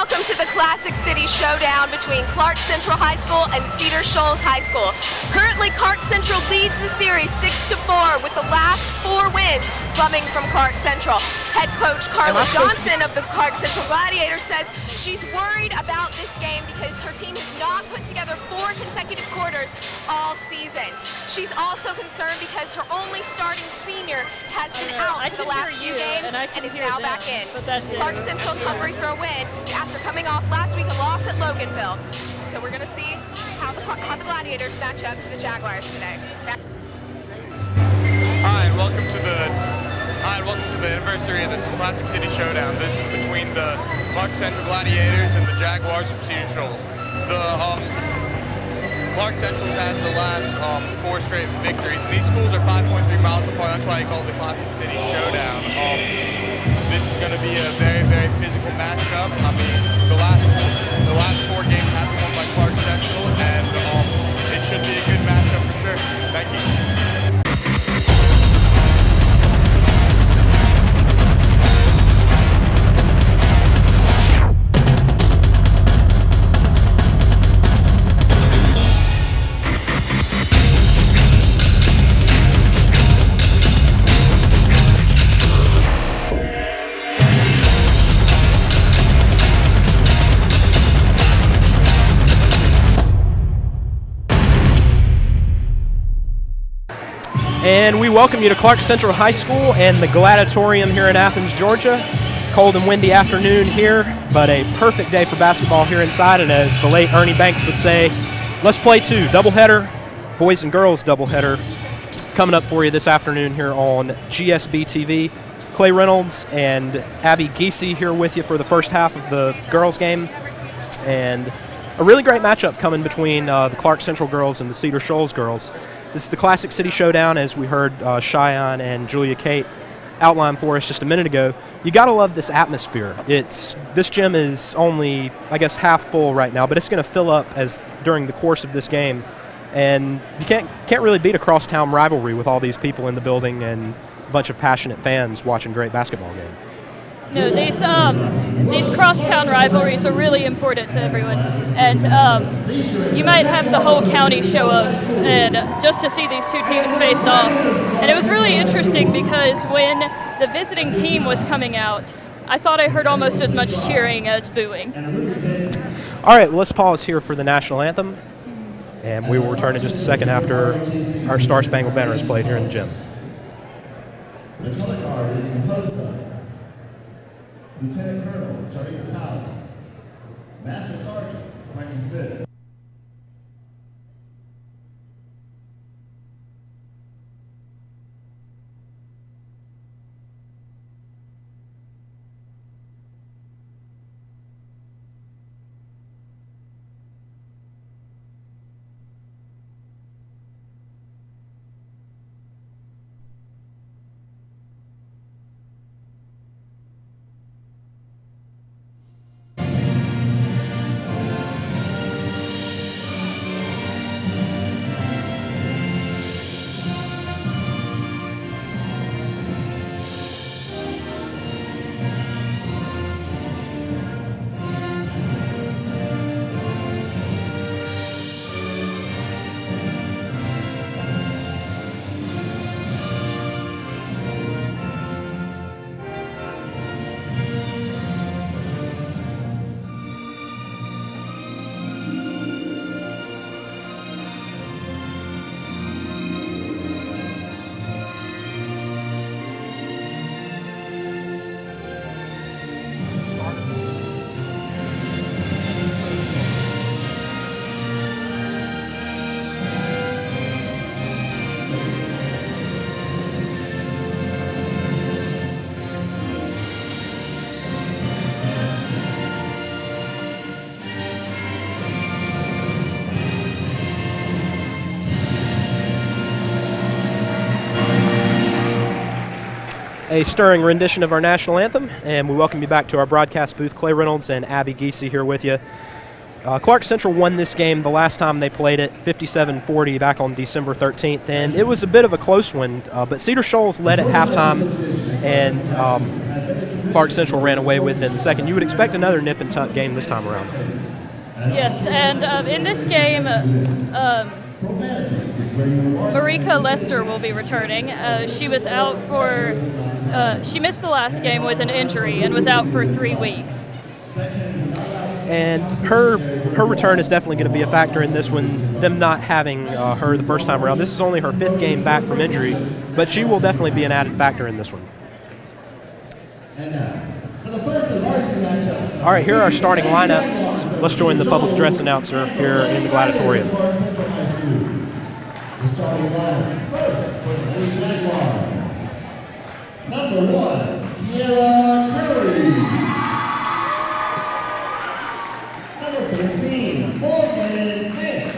Welcome to the Classic City Showdown between Clarke Central High School and Cedar Shoals High School. Currently, Clarke Central leads the series 6-4 with the last 4 wins coming from Clarke Central. Head coach Carla Johnson of the Clarke Central Gladiators says she's worried about this game because her team has not put together 4 consecutive quarters all season. She's also concerned because her only starting senior has been out for the last few games and is now back in. Clarke Central's hungry for a win after coming off last week a loss at Loganville. So we're going to see how the Gladiators match up to the Jaguars today. Hi, and welcome to the anniversary of this Classic City Showdown. This is between the Clarke Central Gladiators and the Jaguars from Cedar Shoals. Clarke Central's had the last 4 straight victories, and these schools are 5.3 miles apart. That's why I call it the Classic City Showdown. This is going to be a very, very physical matchup. I mean, the last 4 games have been won by Clarke Central, and it should be a good matchup for sure. Thank you. And we welcome you to Clarke Central High School and the Gladiatorium here in Athens, Georgia. Cold and windy afternoon here, but a perfect day for basketball here inside. And as the late Ernie Banks would say, let's play 2. Doubleheader, boys and girls doubleheader, coming up for you this afternoon here on GSB TV. Clay Reynolds and Abby Giese here with you for the first half of the girls game. And a really great matchup coming between the Clarke Central girls and the Cedar Shoals girls. This is the Classic City Showdown, as we heard Cheyenne and Julia Kate outline for us just a minute ago. You got to love this atmosphere. This gym is only, I guess, half full right now, but it's going to fill up as during the course of this game. And you can't really beat a crosstown rivalry with all these people in the building and a bunch of passionate fans watching a great basketball game. No, these crosstown rivalries are really important to everyone, and you might have the whole county show up and just to see these 2 teams face off. And it was really interesting because when the visiting team was coming out, I thought I heard almost as much cheering as booing. All right, well, let's pause here for the national anthem, and we will return in just a second after our Star Spangled Banner is played here in the gym. The color guard is composed of Lieutenant Colonel Charles Houghton, Master Sergeant Frankie Smith. A stirring rendition of our national anthem, and we welcome you back to our broadcast booth. Clay Reynolds and Abby Giese here with you. Clarke Central won this game the last time they played it, 57-40 back on December 13th, and it was a bit of a close one, but Cedar Shoals led at halftime, and Clarke Central ran away with in the second. You would expect another nip and tuck game this time around. Yes, and in this game, Marika Lester will be returning. She was out for, she missed the last game with an injury and was out for 3 weeks. And her return is definitely going to be a factor in this one, them not having her the first time around. This is only her 5th game back from injury, but she will definitely be an added factor in this one. All right, here are our starting lineups. Let's join the public address announcer here in the Gladiatorium. The starting lineup first for the Lady Jaguars. Number 1, Kiera Curry. Number 14, Morgan Finch.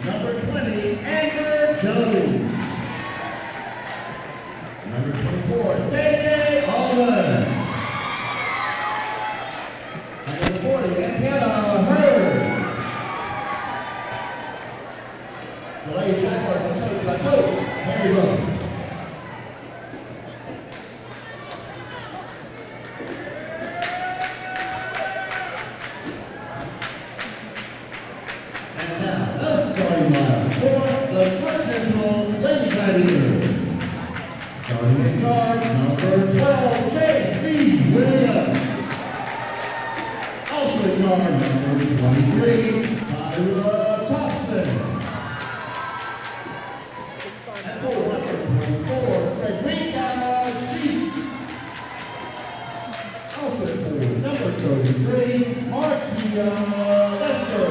Number 20, Amber Jones. Number 24, David Allman. And number 40, Anna Hurd. The Lady Jaguars are coached by Coach Harry Rowe. And now, the starting lineup for the Clarke Central Lady Gladiators. Starting in guard, number 12, J.C. Williams. Also in guard, number 23, Tyra Thompson. And for number 24, Frederica Sheets. Also for number 33, Markia Lester.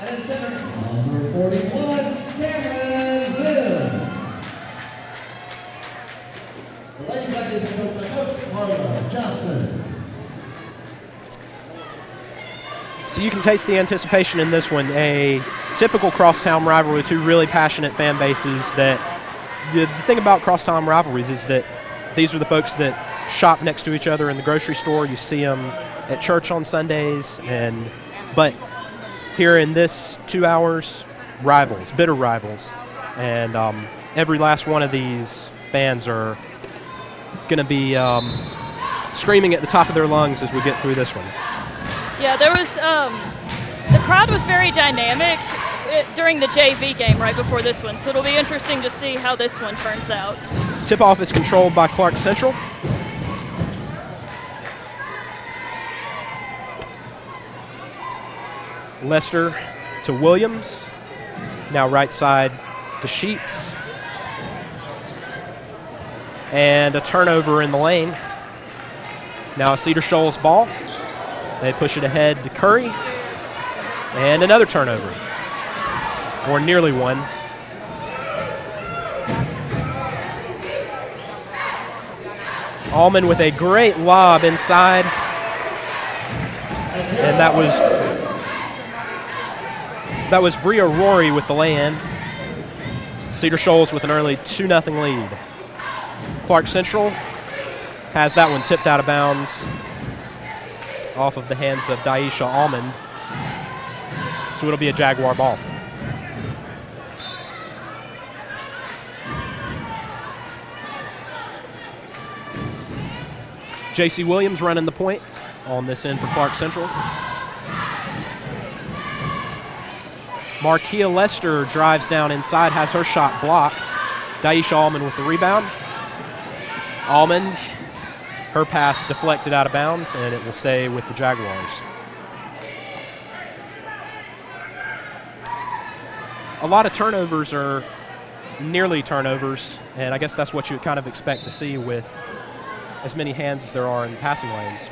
And at center, number 41, Cameron Williams. The Lady Gladiators are coached by Coach Marla Johnson. So you can taste the anticipation in this one. A typical crosstown rivalry with two really passionate fan bases. That the thing about crosstown rivalries is that these are the folks that shop next to each other in the grocery store. You see them at church on Sundays, but here in this 2 hours, rivals, bitter rivals, and every last one of these fans are going to be screaming at the top of their lungs as we get through this one. Yeah, there was, the crowd was very dynamic during the JV game right before this one, so it'll be interesting to see how this one turns out. Tip-off is controlled by Clarke Central. Lester to Williams. Now right side to Sheets. And a turnover in the lane. Now a Cedar Shoals ball. They push it ahead to Curry. And another turnover. Or nearly one. Allman with a great lob inside. And that was Bria Rory with the lay-in. Cedar Shoals with an early 2-0 lead. Clarke Central has that one tipped out of bounds off of the hands of Daisha Almond. So it'll be a Jaguar ball. J.C. Williams running the point on this end for Clarke Central. Markia Lester drives down inside, has her shot blocked. Daisha Almond with the rebound. Almond, her pass deflected out of bounds, and it will stay with the Jaguars. A lot of turnovers are nearly turnovers, and I guess that's what you would kind of expect to see with as many hands as there are in the passing lanes.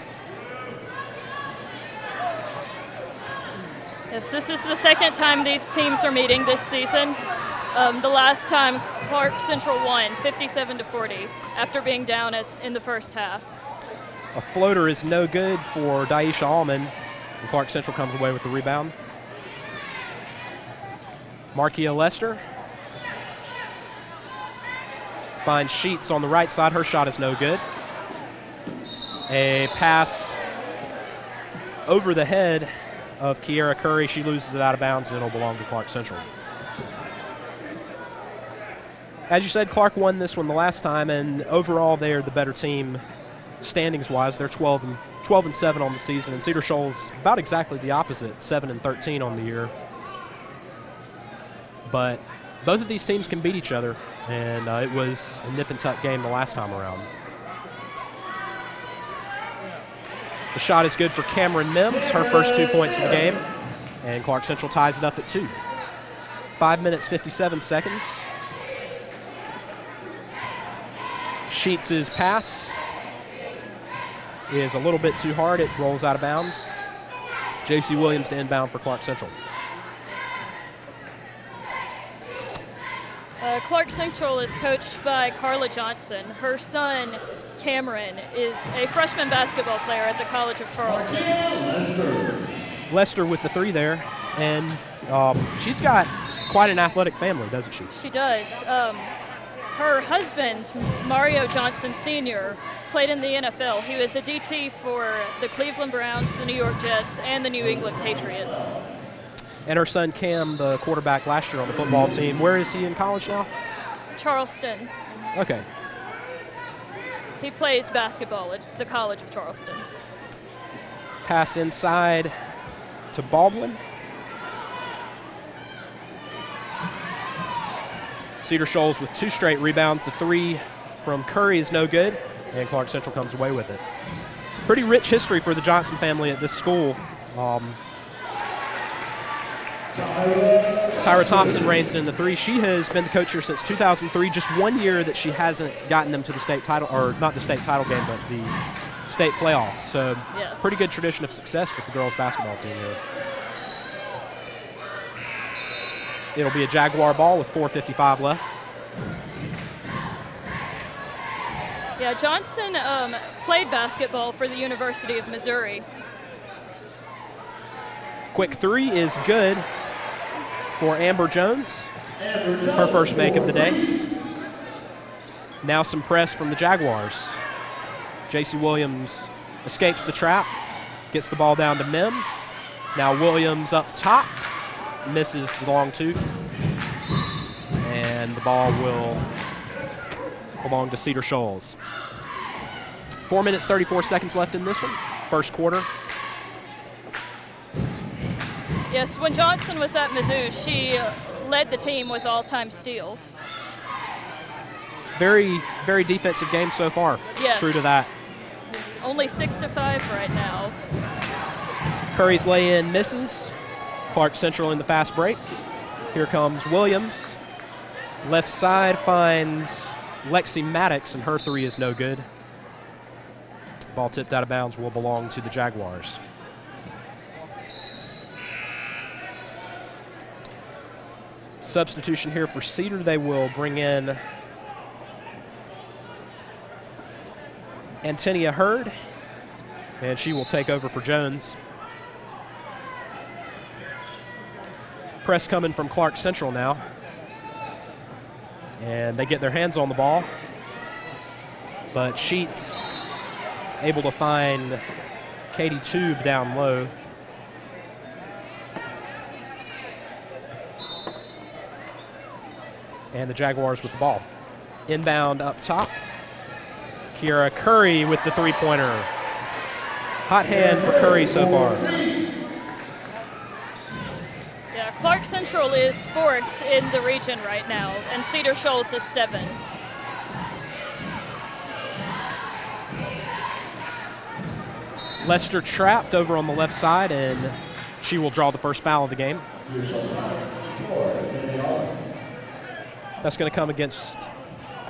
Yes, this is the second time these teams are meeting this season. The last time Clarke Central won 57-40 after being down in the first half. A floater is no good for Daisha Almond, and Clarke Central comes away with the rebound. Markia Lester finds Sheets on the right side. Her shot is no good. A pass over the head of Kiera Curry. She loses it out of bounds, and it'll belong to Clarke Central. As you said, Clarke won this one the last time, and overall they are the better team standings-wise. They're 12-7 on the season, and Cedar Shoals about exactly the opposite, 7-13 on the year. But both of these teams can beat each other, and it was a nip-and-tuck game the last time around. The shot is good for Cameron Mims, her first 2 points of the game, and Clarke Central ties it up at 2. 5 minutes, 57 seconds. Sheets' pass is a little bit too hard. It rolls out of bounds. J.C. Williams to inbound for Clarke Central. Clarke Central is coached by Carla Johnson. Her son, Cameron, is a freshman basketball player at the College of Charleston. Lester with the 3 there, and she's got quite an athletic family, doesn't she? She does. Her husband, Mario Johnson Sr., played in the NFL. He was a DT for the Cleveland Browns, the New York Jets, and the New England Patriots. And her son Cam, the quarterback last year on the football team. Where is he in college now? Charleston. Okay. He plays basketball at the College of Charleston. Pass inside to Baldwin. Cedar Shoals with 2 straight rebounds. The 3 from Curry is no good, and Clarke Central comes away with it. Pretty rich history for the Johnson family at this school. Tyra Thompson reigns in the 3. She has been the coach here since 2003, just 1 year that she hasn't gotten them to the state title, or not the state title game, but the state playoffs. So yes. Pretty good tradition of success with the girls basketball team here. It'll be a Jaguar ball with 4:55 left. Yeah, Johnson played basketball for the University of Missouri. Quick 3 is good for Amber Jones, her first make of the day. Now some press from the Jaguars. J.C. Williams escapes the trap, gets the ball down to Mims. Now Williams up top, misses the long 2. And the ball will belong to Cedar Shoals. 4 minutes, 34 seconds left in this one, first quarter. Yes, when Johnson was at Mizzou, she led the team with all-time steals. Very, very defensive game so far. Yes. True to that. Only 6-5 right now. Curry's lay-in misses. Clarke Central in the fast break. Here comes Williams. Left side finds Lexi Maddox, and her 3 is no good. Ball tipped out of bounds, will belong to the Jaguars. Substitution here for Cedar. They will bring in Antonia Hurd, and she will take over for Jones. Press coming from Clarke Central now. And they get their hands on the ball. But Sheets able to find Katie Tube down low. And the Jaguars with the ball. Inbound up top. Kiera Curry with the 3-pointer. Hot hand for Curry so far. Yeah, Clarke Central is 4th in the region right now, and Cedar Shoals is 7. Lester trapped over on the left side, and she will draw the first foul of the game. That's going to come against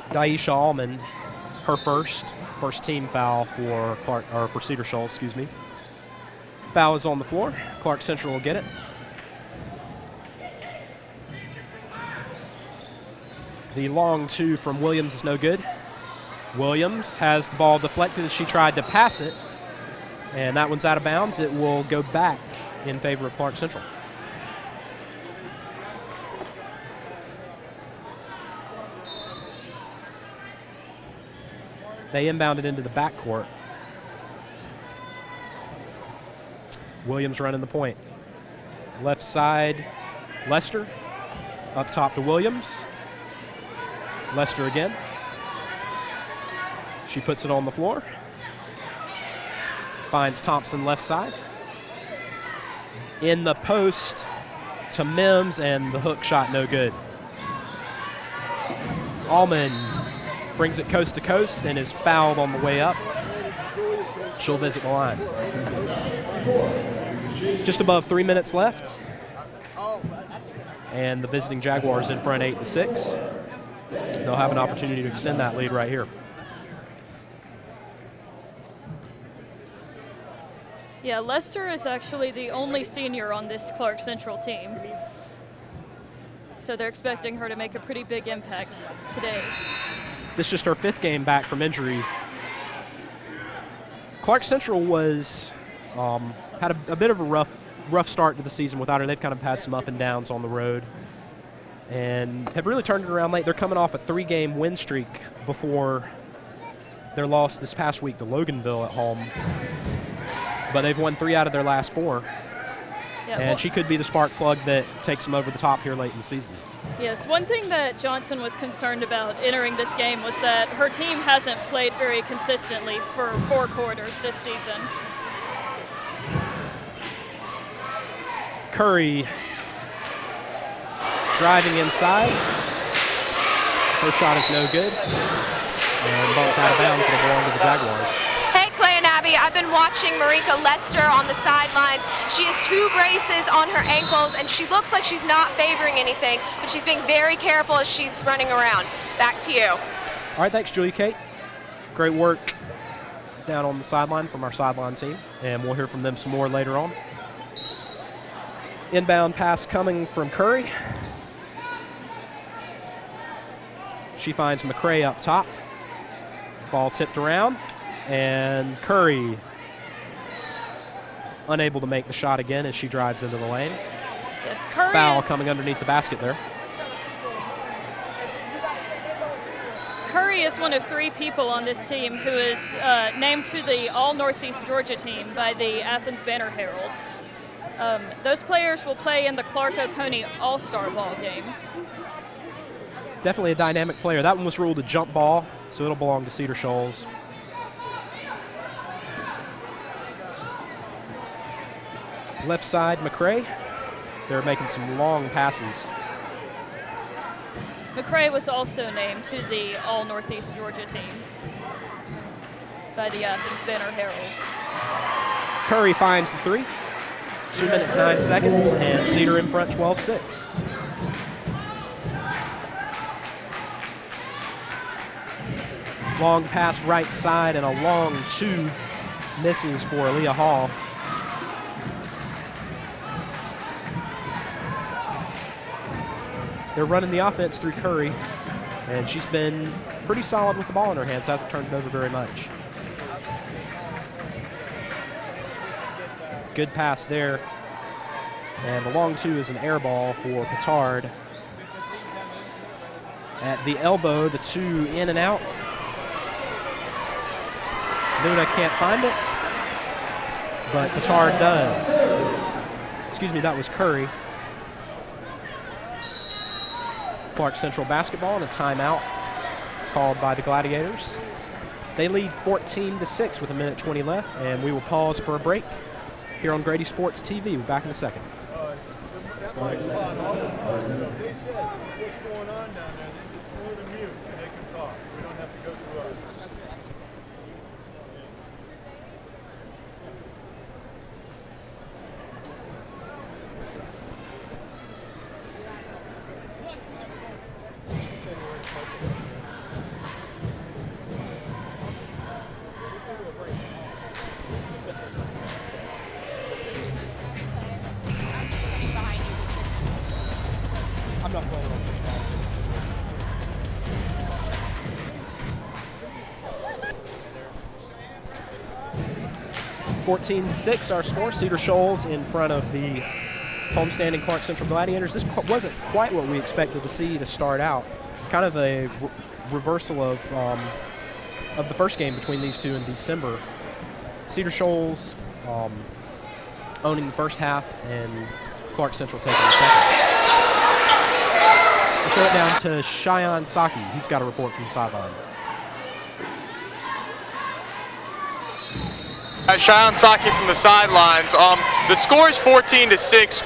Daisha Almond, her first team foul for Cedar Shoals, excuse me. Foul is on the floor. Clarke Central will get it. The long 2 from Williams is no good. Williams has the ball deflected as she tried to pass it, and that one's out of bounds. It will go back in favor of Clarke Central. They inbounded into the backcourt. Williams running the point. Left side, Lester. Up top to Williams. Lester again. She puts it on the floor. Finds Thompson left side. In the post to Mims, and the hook shot no good. Allman brings it coast to coast and is fouled on the way up. She'll visit the line. Just above 3 minutes left. And the visiting Jaguars in front 8-6. They'll have an opportunity to extend that lead right here. Yeah, Lester is actually the only senior on this Clarke Central team. So they're expecting her to make a pretty big impact today. This is just her 5th game back from injury. Clarke Central was had a bit of a rough start to the season without her. They've kind of had some up and downs on the road and have really turned it around late. They're coming off a 3-game win streak before their loss this past week to Loganville at home. But they've won 3 out of their last 4. Yeah, and she could be the spark plug that takes them over the top here late in the season. Yes, one thing that Johnson was concerned about entering this game was that her team hasn't played very consistently for 4 quarters this season. Curry driving inside. Her shot is no good. And bumped out of bounds. It'll belong to the Jaguars. Hey, Clay and Abby, I've been watching Marika Lester on the sidelines. She has 2 braces on her ankles, and she looks like she's not favoring anything, but she's being very careful as she's running around. Back to you. All right, thanks, Julia Kate. Great work down on the sideline from our sideline team, and we'll hear from them some more later on. Inbound pass coming from Curry. She finds McCray up top. Ball tipped around, and Curry unable to make the shot again as she drives into the lane. Yes, Curry. Foul coming underneath the basket there. Curry is one of 3 people on this team who is named to the All-Northeast Georgia team by the Athens Banner Herald. Those players will play in the Clarke Oconee All-Star Ball game. Definitely a dynamic player. That one was ruled a jump ball, so it'll belong to Cedar Shoals. Left side, McCray. They're making some long passes. McCray was also named to the All-Northeast Georgia team by the Athens Banner Herald. Curry finds the 3. 2 minutes, 9 seconds, and Cedar in front 12-6. Long pass right side and a long 2 misses for Aaliyah Hall. They're running the offense through Curry, and she's been pretty solid with the ball in her hands, hasn't turned it over very much. Good pass there. And the long 2 is an air ball for Petard. At the elbow, the 2 in and out. Luna can't find it, but Petard does. Excuse me, that was Curry. Clarke Central basketball and a timeout called by the Gladiators. They lead 14-6 with 1:20 left, and we will pause for a break here on Grady Sports TV. We'll be back in a second. That might be spot on. They said what's going on down there. They just pull the mute and they can talk. We don't have to go through us. 14-6 our score. Cedar Shoals in front of the homestanding Clarke Central Gladiators. This wasn't quite what we expected to see to start out. Kind of a reversal of the first game between these two in December. Cedar Shoals owning the first half and Clarke Central taking the second. Let's throw it down to Cheyenne Saki. He's got a report from the sideline. Cheyenne Saki from the sidelines. The score is 14-6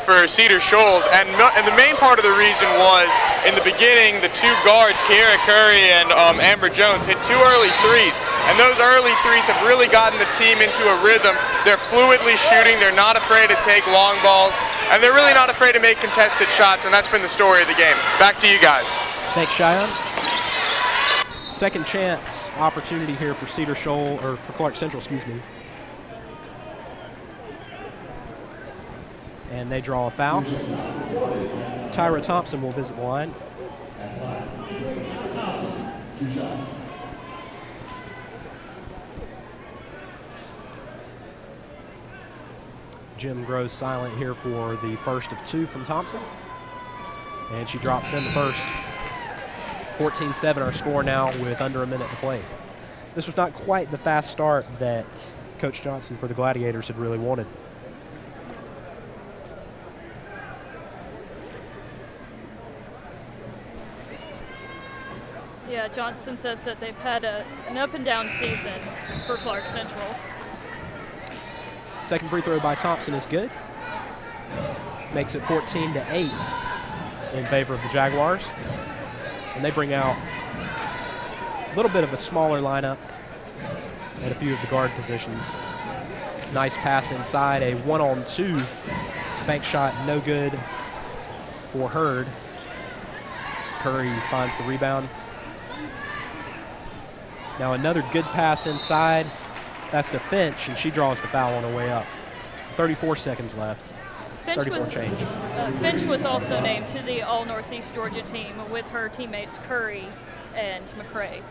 for Cedar Shoals, and the main part of the reason was in the beginning the two guards, Kiera Curry and Amber Jones, hit two early threes, and those early threes have really gotten the team into a rhythm. They're fluidly shooting, they're not afraid to take long balls, and they're really not afraid to make contested shots, and that's been the story of the game. Back to you guys. Thanks, Cheyenne. Second chance opportunity here for Cedar Shoals, or for Clarke Central, excuse me. And they draw a foul. Tyra Thompson will visit the line. Jim grows silent here for the first of two from Thompson. And she drops in the first. 14-7 our score now with under a minute to play. This was not quite the fast start that Coach Johnson for the Gladiators had really wanted. Yeah, Johnson says that they've had an up and down season for Clarke Central. Second free throw by Thompson is good. Makes it 14-8 in favor of the Jaguars. And they bring out a little bit of a smaller lineup at a few of the guard positions. Nice pass inside, a 1-on-2 bank shot, no good for Hurd. Curry finds the rebound. Now another good pass inside. That's to Finch, and she draws the foul on her way up. 34 seconds left. Finch was also named to the All-Northeast Georgia team with her teammates Curry and McCray.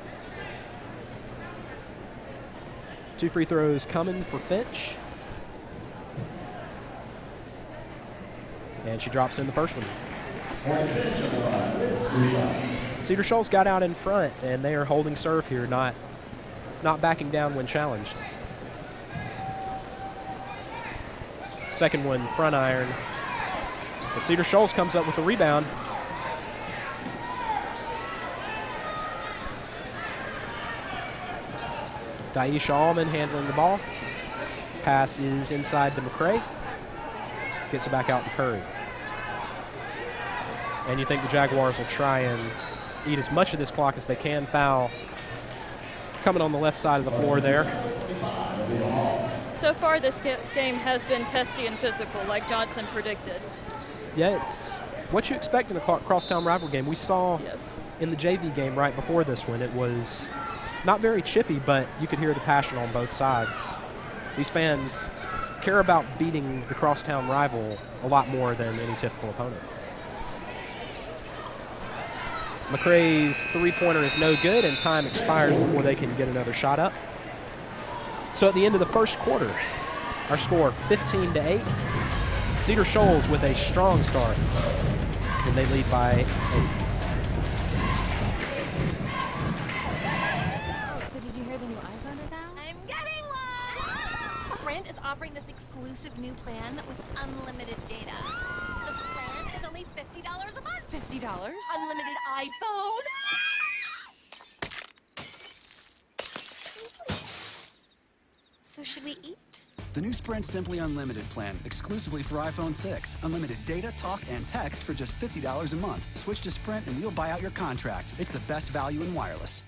Two free throws coming for Finch. And she drops in the first one. Cedar Shoals got out in front, and they are holding serve here, not backing down when challenged. Second one, front iron. But Cedar Shoals comes up with the rebound. Daisha Allman handling the ball. Pass is inside to McCray. Gets it back out to Curry. And you think the Jaguars will try and eat as much of this clock as they can. Foul coming on the left side of the floor there. So far, this game has been testy and physical, like Johnson predicted. Yeah, it's what you expect in a crosstown rivalry game. We saw in the JV game right before this one, it was not very chippy, but you could hear the passion on both sides. These fans care about beating the crosstown rival a lot more than any typical opponent. McCray's three-pointer is no good, and time expires before they can get another shot up. So at the end of the first quarter, our score 15-8. Cedar Shoals with a strong start, and they lead by 8. So did you hear the new iPhone is out? I'm getting one! Sprint is offering this exclusive new plan with unlimited data. The plan is only $50 a month. $50? Unlimited iPhone? So should we eat? The new Sprint Simply Unlimited plan, exclusively for iPhone 6. Unlimited data, talk, and text for just $50 a month. Switch to Sprint and we'll buy out your contract. It's the best value in wireless.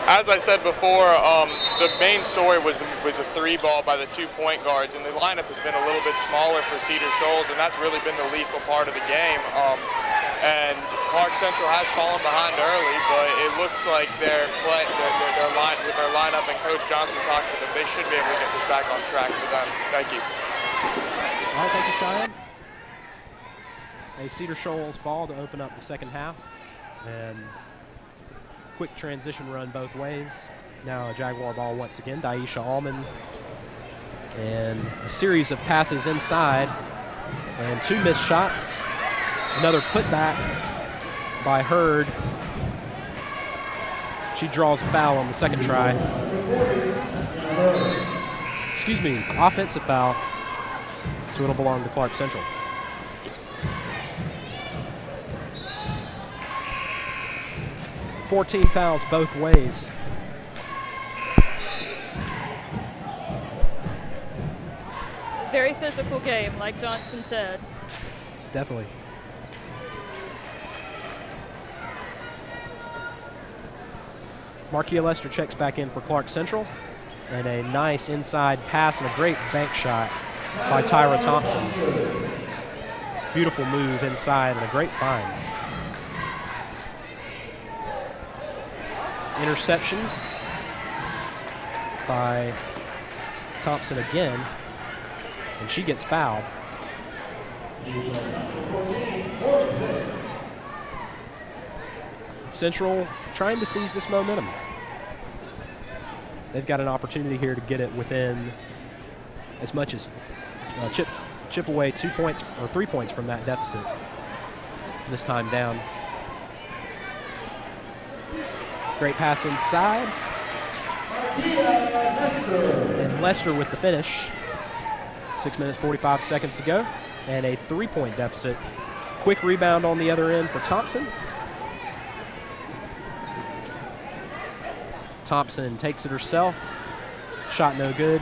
As I said before, the main story was a three ball by the 2 point guards, and the lineup has been a little bit smaller for Cedar Shoals, and that's really been the lethal part of the game. And Clarke Central has fallen behind early, but it looks like with their lineup and Coach Johnson talking to them, they should be able to get this back on track for them. Thank you. All right, thank you, Cheyenne. A Cedar Shoals ball to open up the second half. And quick transition run both ways. Now a Jaguar ball once again, Daisha Allman. And a series of passes inside and 2 missed shots. Another putback by Hurd. She draws a foul on the second try. Excuse me, offensive foul. So it'll belong to Clarke Central. $14 fouls both ways. Very physical game, like Johnson said. Definitely. Markia Lester checks back in for Clarke Central. And a nice inside pass and a great bank shot by Tyra Thompson. Beautiful move inside and a great find. Interception by Thompson again, and she gets fouled. Central trying to seize this momentum. They've got an opportunity here to get it within as much as chip away 2 points or 3 points from that deficit. This time down. Great pass inside. And Lester with the finish. 6 minutes, 45 seconds to go. And a 3-point deficit. Quick rebound on the other end for Thompson. Thompson takes it herself. Shot no good.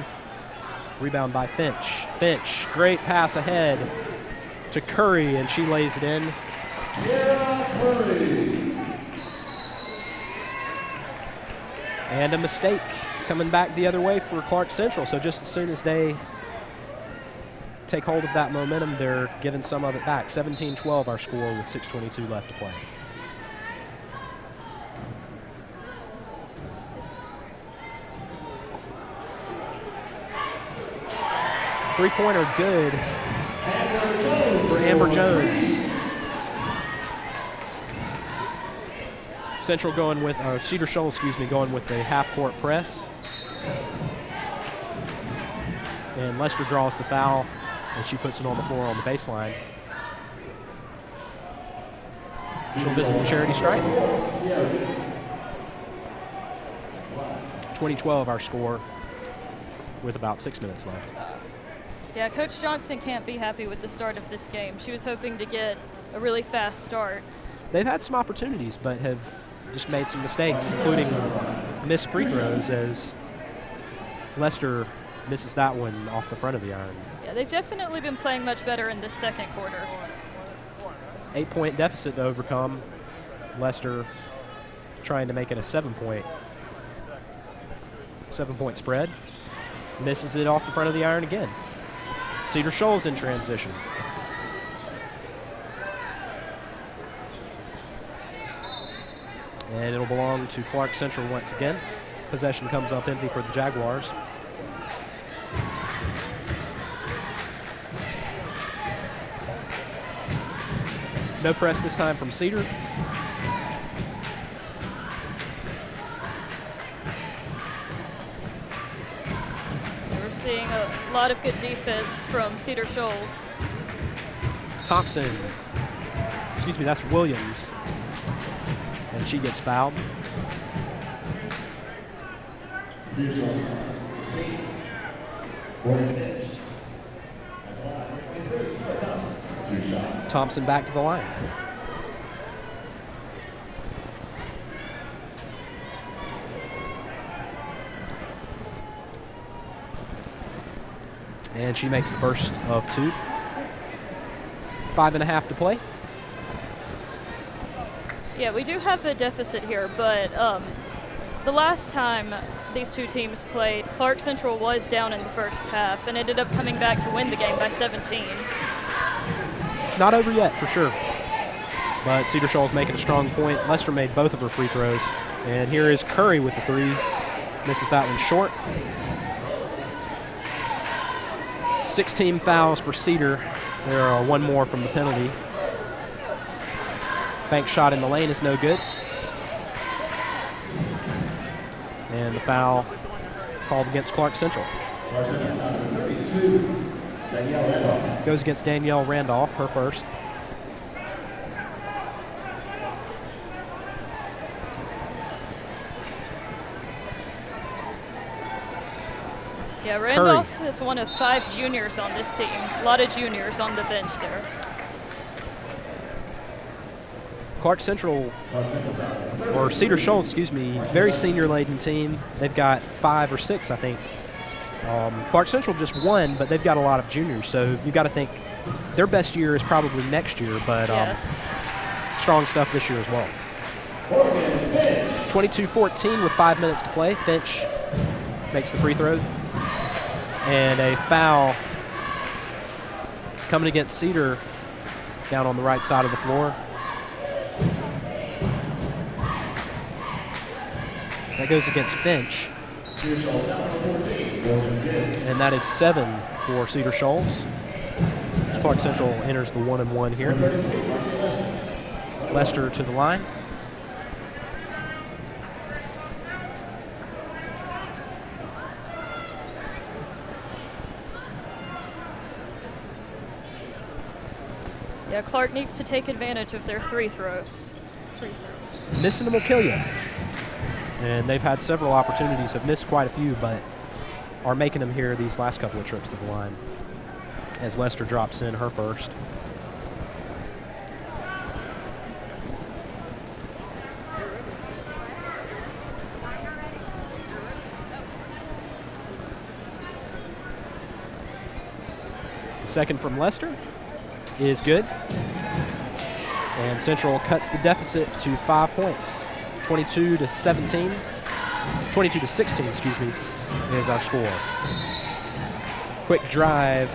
Rebound by Finch. Finch, great pass ahead to Curry, and she lays it in. And a mistake coming back the other way for Clarke Central. So just as soon as they take hold of that momentum, they're giving some of it back. 17-12 our score with 6:22 left to play. Three-pointer good for Amber Jones. Central going with, Cedar Shoals, going with the half-court press. And Lester draws the foul, and she puts it on the floor on the baseline. She'll visit the charity stripe. 20-12 our score with about 6 minutes left. Yeah, Coach Johnson can't be happy with the start of this game. She was hoping to get a really fast start. They've had some opportunities, but have just made some mistakes, including missed free throws as Lester misses that one off the front of the iron. Yeah, they've definitely been playing much better in this second quarter. 8-point deficit to overcome. Lester trying to make it a 7-point spread. Misses it off the front of the iron again. Cedar Shoals in transition. And it'll belong to Clarke Central once again. Possession comes up empty for the Jaguars. No press this time from Cedar. We're seeing a lot of good defense from Cedar Shoals. Thompson, that's Williams. And she gets fouled. Thompson back to the line. And she makes the first of 2. 5.5 to play. Yeah, we do have a deficit here, but the last time these two teams played, Clarke Central was down in the first half and ended up coming back to win the game by 17. Not over yet, for sure. But Cedar Shoals making a strong point. Lester made both of her free throws. And here is Curry with the 3. Misses that one short. 16 fouls for Cedar. There are one more from the penalty. Bank shot in the lane is no good. And the foul called against Clarke Central. Goes against Danielle Randolph, her first. Yeah, Randolph is one of 5 juniors on this team. A lot of juniors on the bench there. Clarke Central, or Cedar Shoals, excuse me, very senior-laden team. They've got 5 or 6, I think. Clarke Central just won, but they've got a lot of juniors, so you've got to think their best year is probably next year, but strong stuff this year as well. 22-14 with 5 minutes to play. Finch makes the free throw. And a foul coming against Cedar down on the right side of the floor. That goes against Finch. And that is 7 for Cedar Shoals. Clarke Central enters the 1-and-1 here. Lester to the line. Yeah, Clarke needs to take advantage of their free throws. Missing them will kill you. And they've had several opportunities, have missed quite a few, but are making them here these last couple of trips to the line. As Lester drops in her first. The second from Lester is good. And Central cuts the deficit to 5 points. 22-16, excuse me, is our score. Quick drive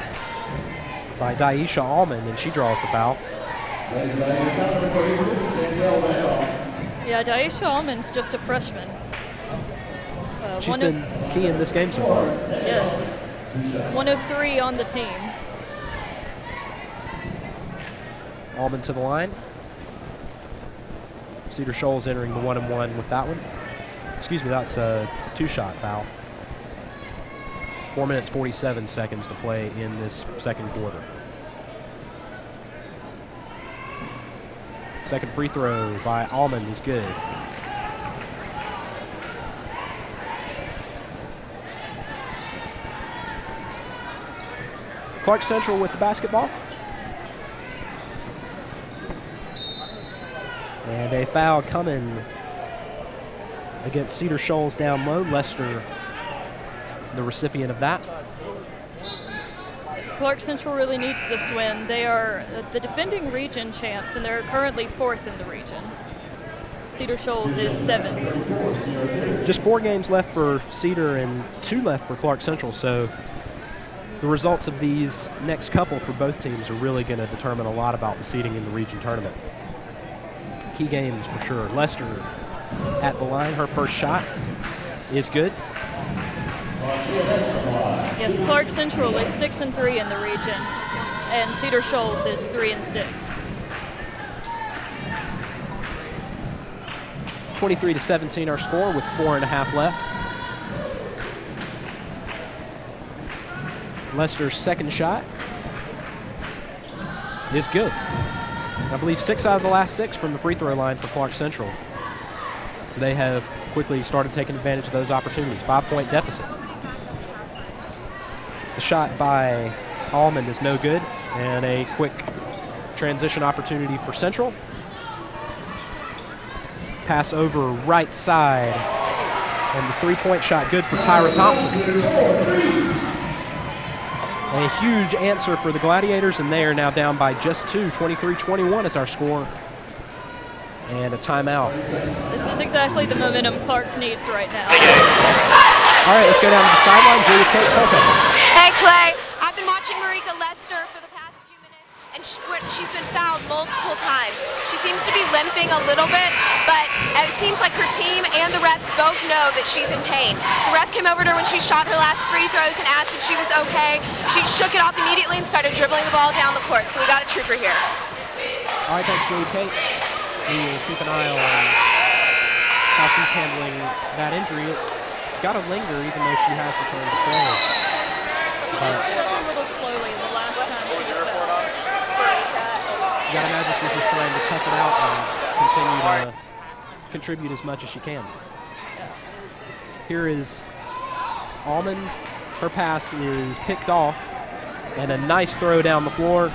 by Daisha Allman, and she draws the foul. Yeah, Daisha Allman's just a freshman. She's been key in this game so far. Yes, 1 of 3 on the team. Allman to the line. Cedar Shoals entering the 1-and-1 with that one. Excuse me, that's a 2-shot foul. 4 minutes, 47 seconds to play in this second quarter. Second free throw by Allman is good. Clarke Central with the basketball. And a foul coming against Cedar Shoals down low. Lester, the recipient of that. Clarke Central really needs this win. They are the defending region champs, and they're currently 4th in the region. Cedar Shoals is 7th. Just 4 games left for Cedar and 2 left for Clarke Central, so the results of these next couple for both teams are really going to determine a lot about the seeding in the region tournament. Key games for sure. Lester at the line, her first shot is good. Yes, Clarke Central is 6-3 in the region, and Cedar Shoals is 3-6. 23-17 our score with 4.5 left. Lester's second shot is good. I believe 6 out of the last 6 from the free throw line for Clarke Central. So they have quickly started taking advantage of those opportunities. 5-point deficit. The shot by Allman is no good, and a quick transition opportunity for Central. Pass over right side, and the 3-point shot good for Tyra Thompson. A huge answer for the Gladiators, and they are now down by just 2. 23-21 is our score. And a timeout. This is exactly the momentum Clarke needs right now. All right, let's go down to the sideline. Julia Kate Culpepper. Hey, Clay. I've been watching Marika Lester for the past few minutes, and she's been fouled multiple times. She seems to be limping a little bit, but it seems like her team and the refs both know that she's in pain. The ref came over to her when she shot her last free throws and asked if she was okay. She shook it off immediately and started dribbling the ball down the court, so we got a trooper here. All right, thanks, Julia Kate. we will keep an eye on how she's handling that injury. It's got to linger even though she has returned to play. She did get up a little slowly the last time she was back. You got to imagine she's just trying to tough it out and continue to contribute as much as she can. Here is Almond. Her pass is picked off, and a nice throw down the floor.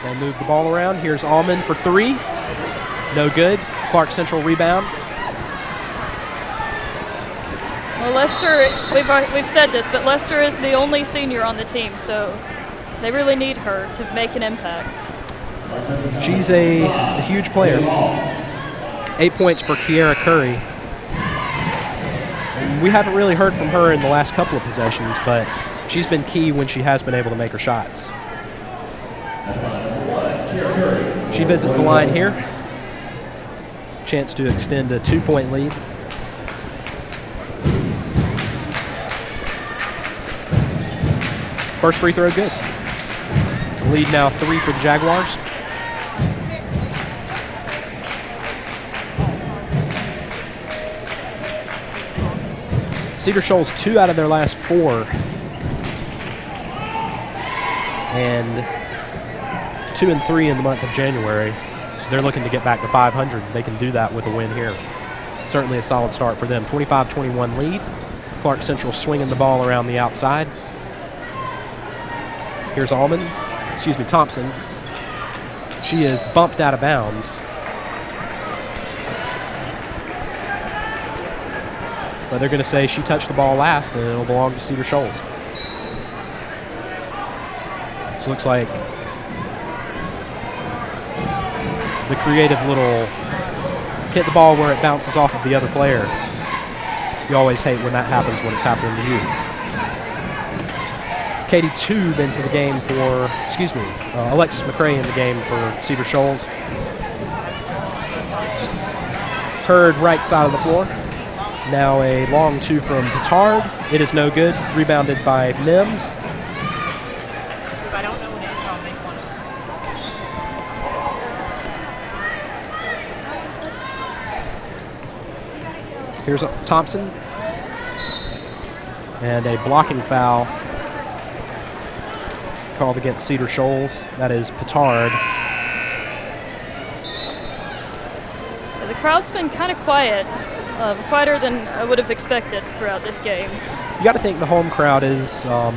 They move the ball around. Here's Almond for three. No good. Clarke Central rebound. Well, Lester, we've said this, but Lester is the only senior on the team, so they really need her to make an impact. She's a huge player. 8 points for Kiera Curry. And we haven't really heard from her in the last couple of possessions, but she's been key when she has been able to make her shots. She visits the line here. Chance to extend a 2-point lead. First free throw good. Lead now 3 for the Jaguars. Cedar Shoals 2 out of their last 4. And 2 and 3 in the month of January. So they're looking to get back to 500. They can do that with a win here. Certainly a solid start for them. 25-21 lead. Clarke Central swinging the ball around the outside. Here's Thompson. She is bumped out of bounds. But they're going to say she touched the ball last and it'll belong to Cedar Shoals. So it looks like the creative little hit the ball where it bounces off of the other player. You always hate when that happens when it's happening to you. Katie Tube into the game for, Alexis McCray in the game for Cedar Shoals. Hurd right side of the floor. Now a long 2 from Petard. It is no good. Rebounded by Mims. If I don't know what it is, I'll make one. Here's Thompson. And a blocking foul called against Cedar Shoals. That is Petard. The crowd's been kind of quiet, quieter than I would have expected throughout this game. You got to think the home crowd is a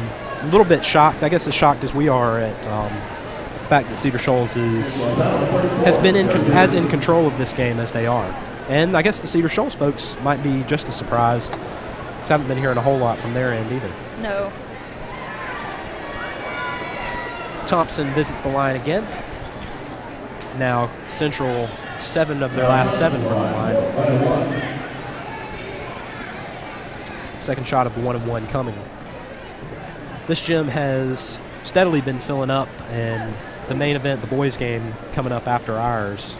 little bit shocked, I guess as shocked as we are at the fact that Cedar Shoals has been as in control of this game as they are. And I guess the Cedar Shoals folks might be just as surprised, because I haven't been hearing a whole lot from their end either. No. Thompson visits the line again. Now Central 7 of their last 7 from the line. Second shot of the 1-and-1 coming. This gym has steadily been filling up, and the main event, the boys game, coming up after ours.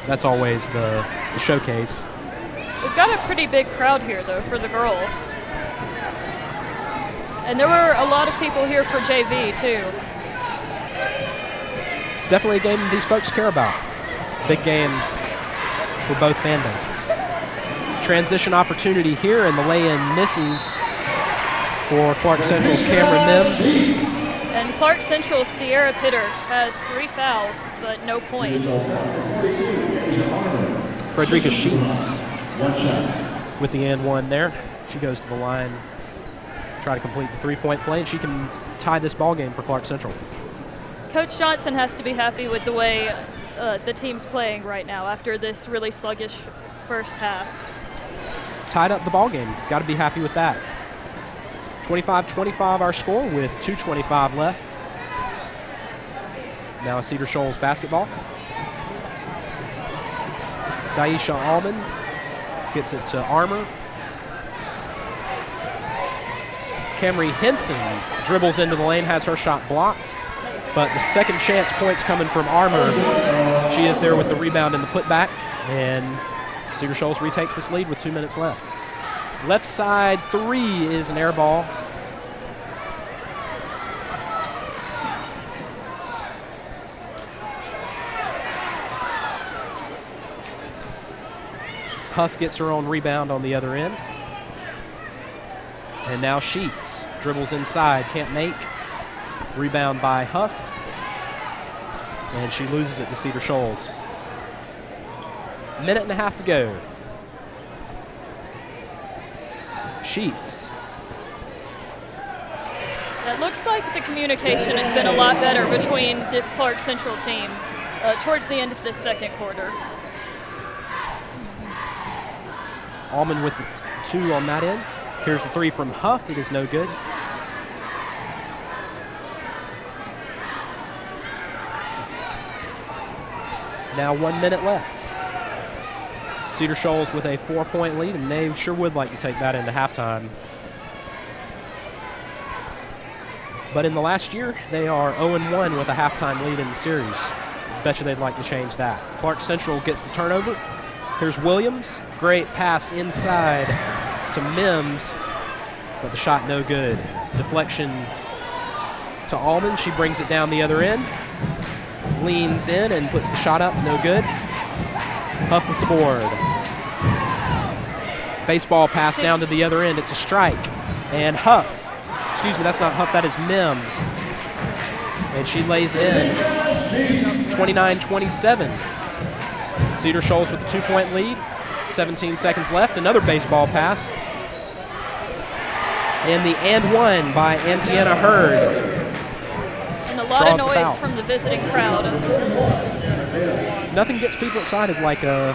That's always the showcase. We've got a pretty big crowd here, though, for the girls. And there were a lot of people here for JV, too. It's definitely a game these folks care about. Big game for both fan bases. Transition opportunity here, and the lay-in misses for Clarke Central's Cameron Mims. And Clarke Central's Sierra Pitter has 3 fouls, but no points. Frederica Sheets with the and 1 there. She goes to the line, try to complete the 3-point play, and she can tie this ball game for Clarke Central. Coach Johnson has to be happy with the way the team's playing right now after this really sluggish first half. Tied up the ball game. Got to be happy with that. 25-25 our score with 2:25 left. Now a Cedar Shoals basketball. Daisha Almond gets it to Armour. Camry Henson dribbles into the lane, has her shot blocked. But the second chance points coming from Armour. She is there with the rebound and the putback. And Cedar Shoals retakes this lead with 2 minutes left. Left side 3 is an air ball. Huff gets her own rebound on the other end. And now Sheets dribbles inside, can't make. Rebound by Huff. And she loses it to Cedar Shoals. Minute and a half to go. Sheets. It looks like the communication has been a lot better between this Clarke Central team towards the end of this second quarter. Allman with the 2 on that end. Here's the 3 from Huff. It is no good. Now 1 minute left. Cedar Shoals with a 4-point lead, and they sure would like to take that into halftime. But in the last year, they are 0-1 with a halftime lead in the series. Bet you they'd like to change that. Clarke Central gets the turnover. Here's Williams. Great pass inside to Mims, but the shot no good. Deflection to Allman. She brings it down the other end. Leans in and puts the shot up. No good. Huff with the board. Baseball pass down to the other end. It's a strike. And Huff. Excuse me, that's not Huff. That is Mims. And she lays in 29-27. Cedar Shoals with a 2-point lead. 17 seconds left. Another baseball pass. And the and one by Antiana Hurd. And a lot of noise from the visiting crowd. Nothing gets people excited like an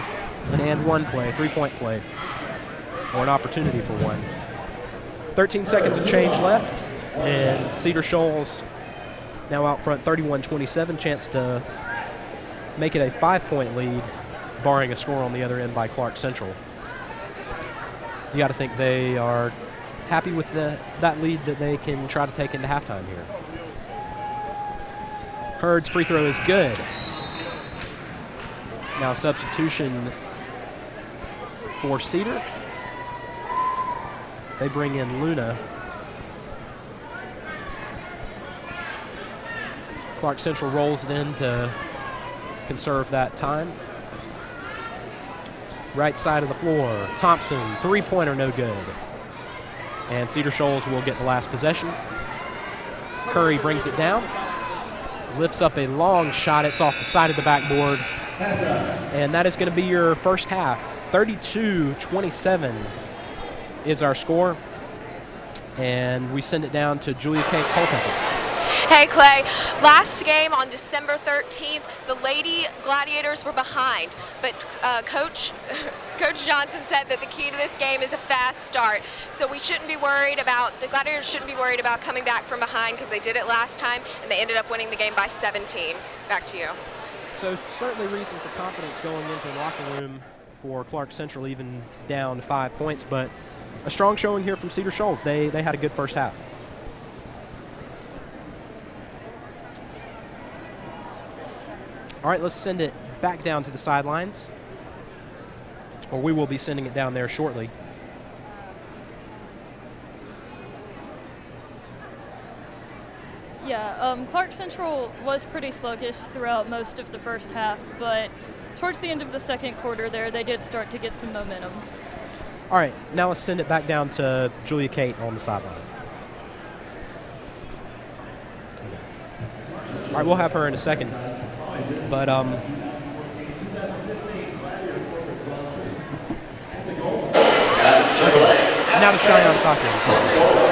and one play, 3-point play, or an opportunity for one. 13 seconds and change left, and Cedar Shoals now out front 31-27, chance to make it a 5-point lead, barring a score on the other end by Clarke Central. You got to think they are happy with that lead that they can try to take into halftime here. Hurd's free throw is good. Now substitution for Cedar. They bring in Luna. Clarke Central rolls it in to conserve that time. Right side of the floor, Thompson, 3-pointer, no good. And Cedar Shoals will get the last possession. Curry brings it down, lifts up a long shot. It's off the side of the backboard. And that is going to be your first half. 32-27 is our score. And we send it down to Julia Kate Culpepper. Hey Clay, last game on December 13th, the Lady Gladiators were behind, but Coach Johnson said that the key to this game is a fast start. So we shouldn't be worried about, the Gladiators shouldn't be worried about coming back from behind because they did it last time and they ended up winning the game by 17. Back to you. So certainly reason for confidence going into the locker room for Clarke Central, even down 5 points, but a strong showing here from Cedar Shoals. They had a good first half. All right, let's send it back down to the sidelines, or we will be sending it down there shortly. Yeah, Clarke Central was pretty sluggish throughout most of the first half, but towards the end of the second quarter there, they did start to get some momentum. All right, now let's send it back down to Julia Kate on the sideline. All right, we'll have her in a second. But now to Cheyenne Soccer.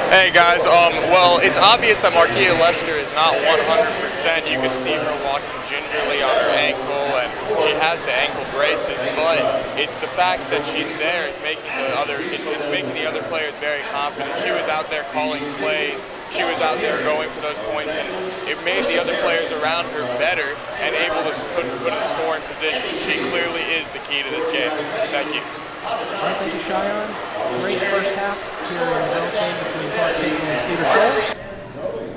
Hey guys, well, it's obvious that Marquia Lester is not 100%. You can see her walking gingerly on her ankle, and she has the ankle braces. But it's the fact that she's there is making it's making the other players very confident. She was out there calling plays. She was out there going for those points, and it made the other players around her better and able to put in scoring position. She clearly is the key to this game. Thank you. All right, thank you, Cheyenne. Great first half here in the girls' game between Clarke Central and Cedar Shoals.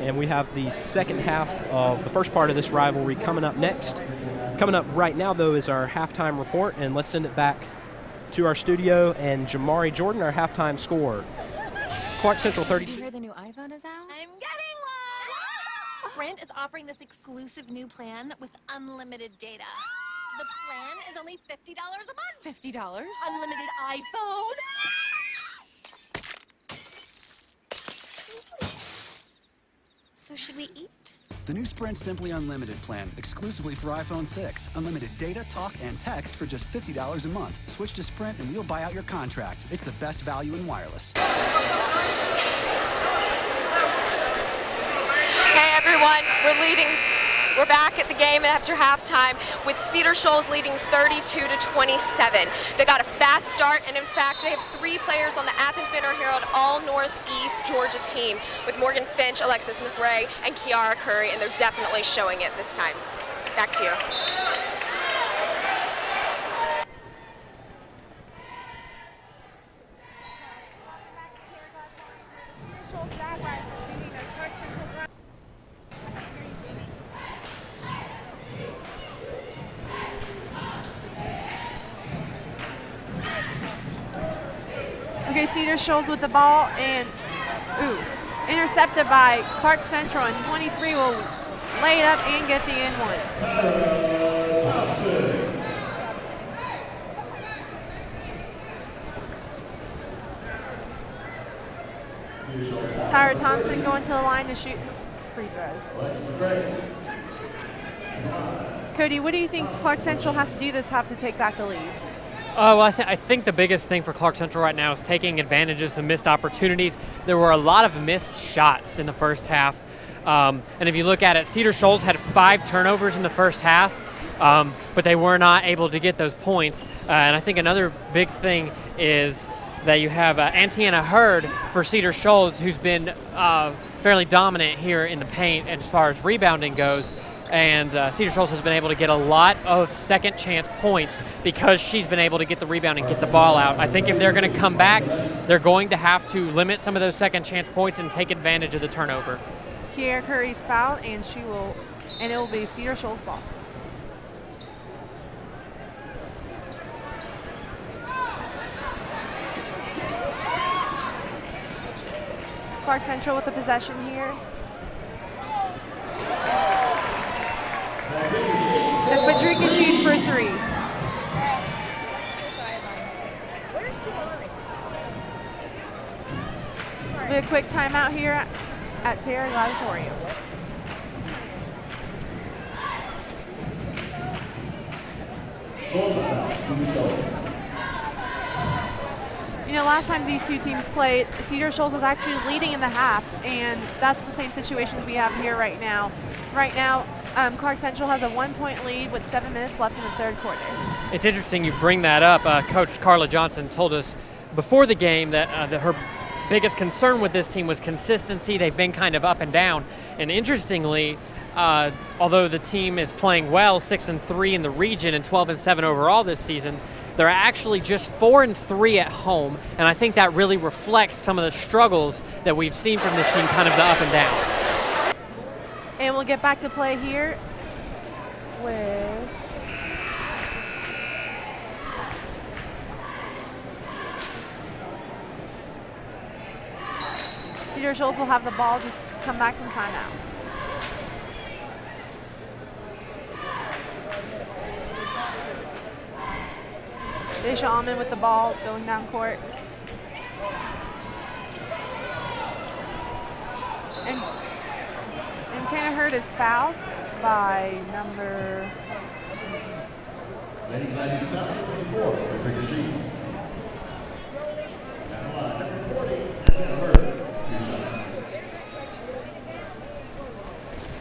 And we have the second half of the first part of this rivalry coming up next. Coming up right now, though, is our halftime report, and let's send it back to our studio and Jamari Jordan, our halftime scorer. Clarke Central 30. Did you hear the new iPhone is out? I'm getting one! Sprint is offering this exclusive new plan with unlimited data. The plan is only $50 a month. $50? Unlimited iPhone. So should we eat? The new Sprint Simply Unlimited plan, exclusively for iPhone 6. Unlimited data, talk, and text for just $50 a month. Switch to Sprint and we'll buy out your contract. It's the best value in wireless. Hey everyone, we're back at the game after halftime with Cedar Shoals leading 32-27. They got a fast start, and in fact, they have 3 players on the Athens Banner Herald All Northeast Georgia team with Morgan Finch, Alexis McRae, and Kiara Curry, and they're definitely showing it this time. Back to you. Okay, Cedar Shoals with the ball, and intercepted by Clarke Central, and 23 will lay it up and get the N1. Tyra Thompson going to the line to shoot free throws. Cody, what do you think Clarke Central has to do this half to take back the lead? Well, I think the biggest thing for Clarke Central right now is taking advantages of missed opportunities. There were a lot of missed shots in the first half. And if you look at it, Cedar Shoals had 5 turnovers in the first half, but they were not able to get those points. And I think another big thing is that you have Antiana Hurd for Cedar Shoals, who's been fairly dominant here in the paint as far as rebounding goes. And Cedar Shoals has been able to get a lot of second chance points because she's been able to get the rebound and get the ball out. I think if they're going to come back, they're going to have to limit some of those second chance points and take advantage of the turnover. Kiara Curry's fouled, and it will be Cedar Shoals' ball. Clarke Central with the possession here. And Federica shoots for 3. We have a quick timeout here at Terra Auditorium. You know, last time these two teams played, Cedar Shoals was actually leading in the half, and that's the same situation we have here right now. Right now, Clarke Central has a 1-point lead with 7 minutes left in the third quarter. It's interesting you bring that up. Coach Carla Johnson told us before the game that her biggest concern with this team was consistency. They've been kind of up and down. And interestingly, although the team is playing well, 6-3 in the region and 12-7 overall this season, they're actually just 4-3 at home. And I think that really reflects some of the struggles that we've seen from this team, kind of the up and down. And we'll get back to play here with Cedar Shoals will have the ball, just come back from timeout. Desha Almond with the ball going down court. And Tana Hurd is fouled by number 24, Federica Sheets.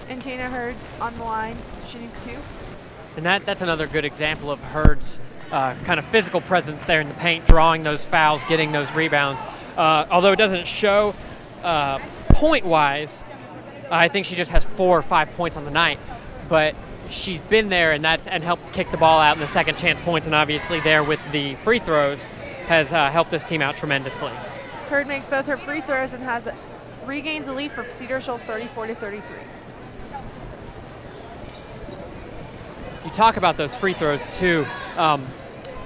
And Tana Hurd on the line, shooting 2. And that's another good example of Hurd's kind of physical presence there in the paint, drawing those fouls, getting those rebounds. Although it doesn't show point-wise, I think she just has 4 or 5 points on the night. But she's been there and helped kick the ball out in the second chance points, and obviously there with the free throws has helped this team out tremendously. Hurd makes both her free throws and regains a lead for Cedar Shoals 34-33. You talk about those free throws too.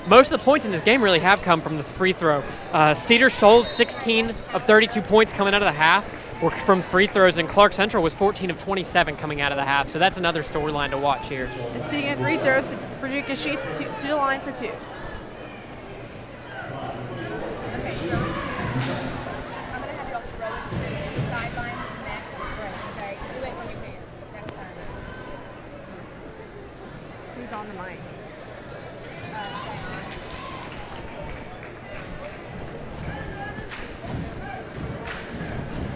Most of the points in this game really have come from the free throw. Cedar Shoals, 16 of 32 points coming out of the half, were from free throws, and Clarke Central was 14 of 27 coming out of the half. So that's another storyline to watch here. And speaking of free throws, Frederica Sheets to the line for 2. Who's on the mic?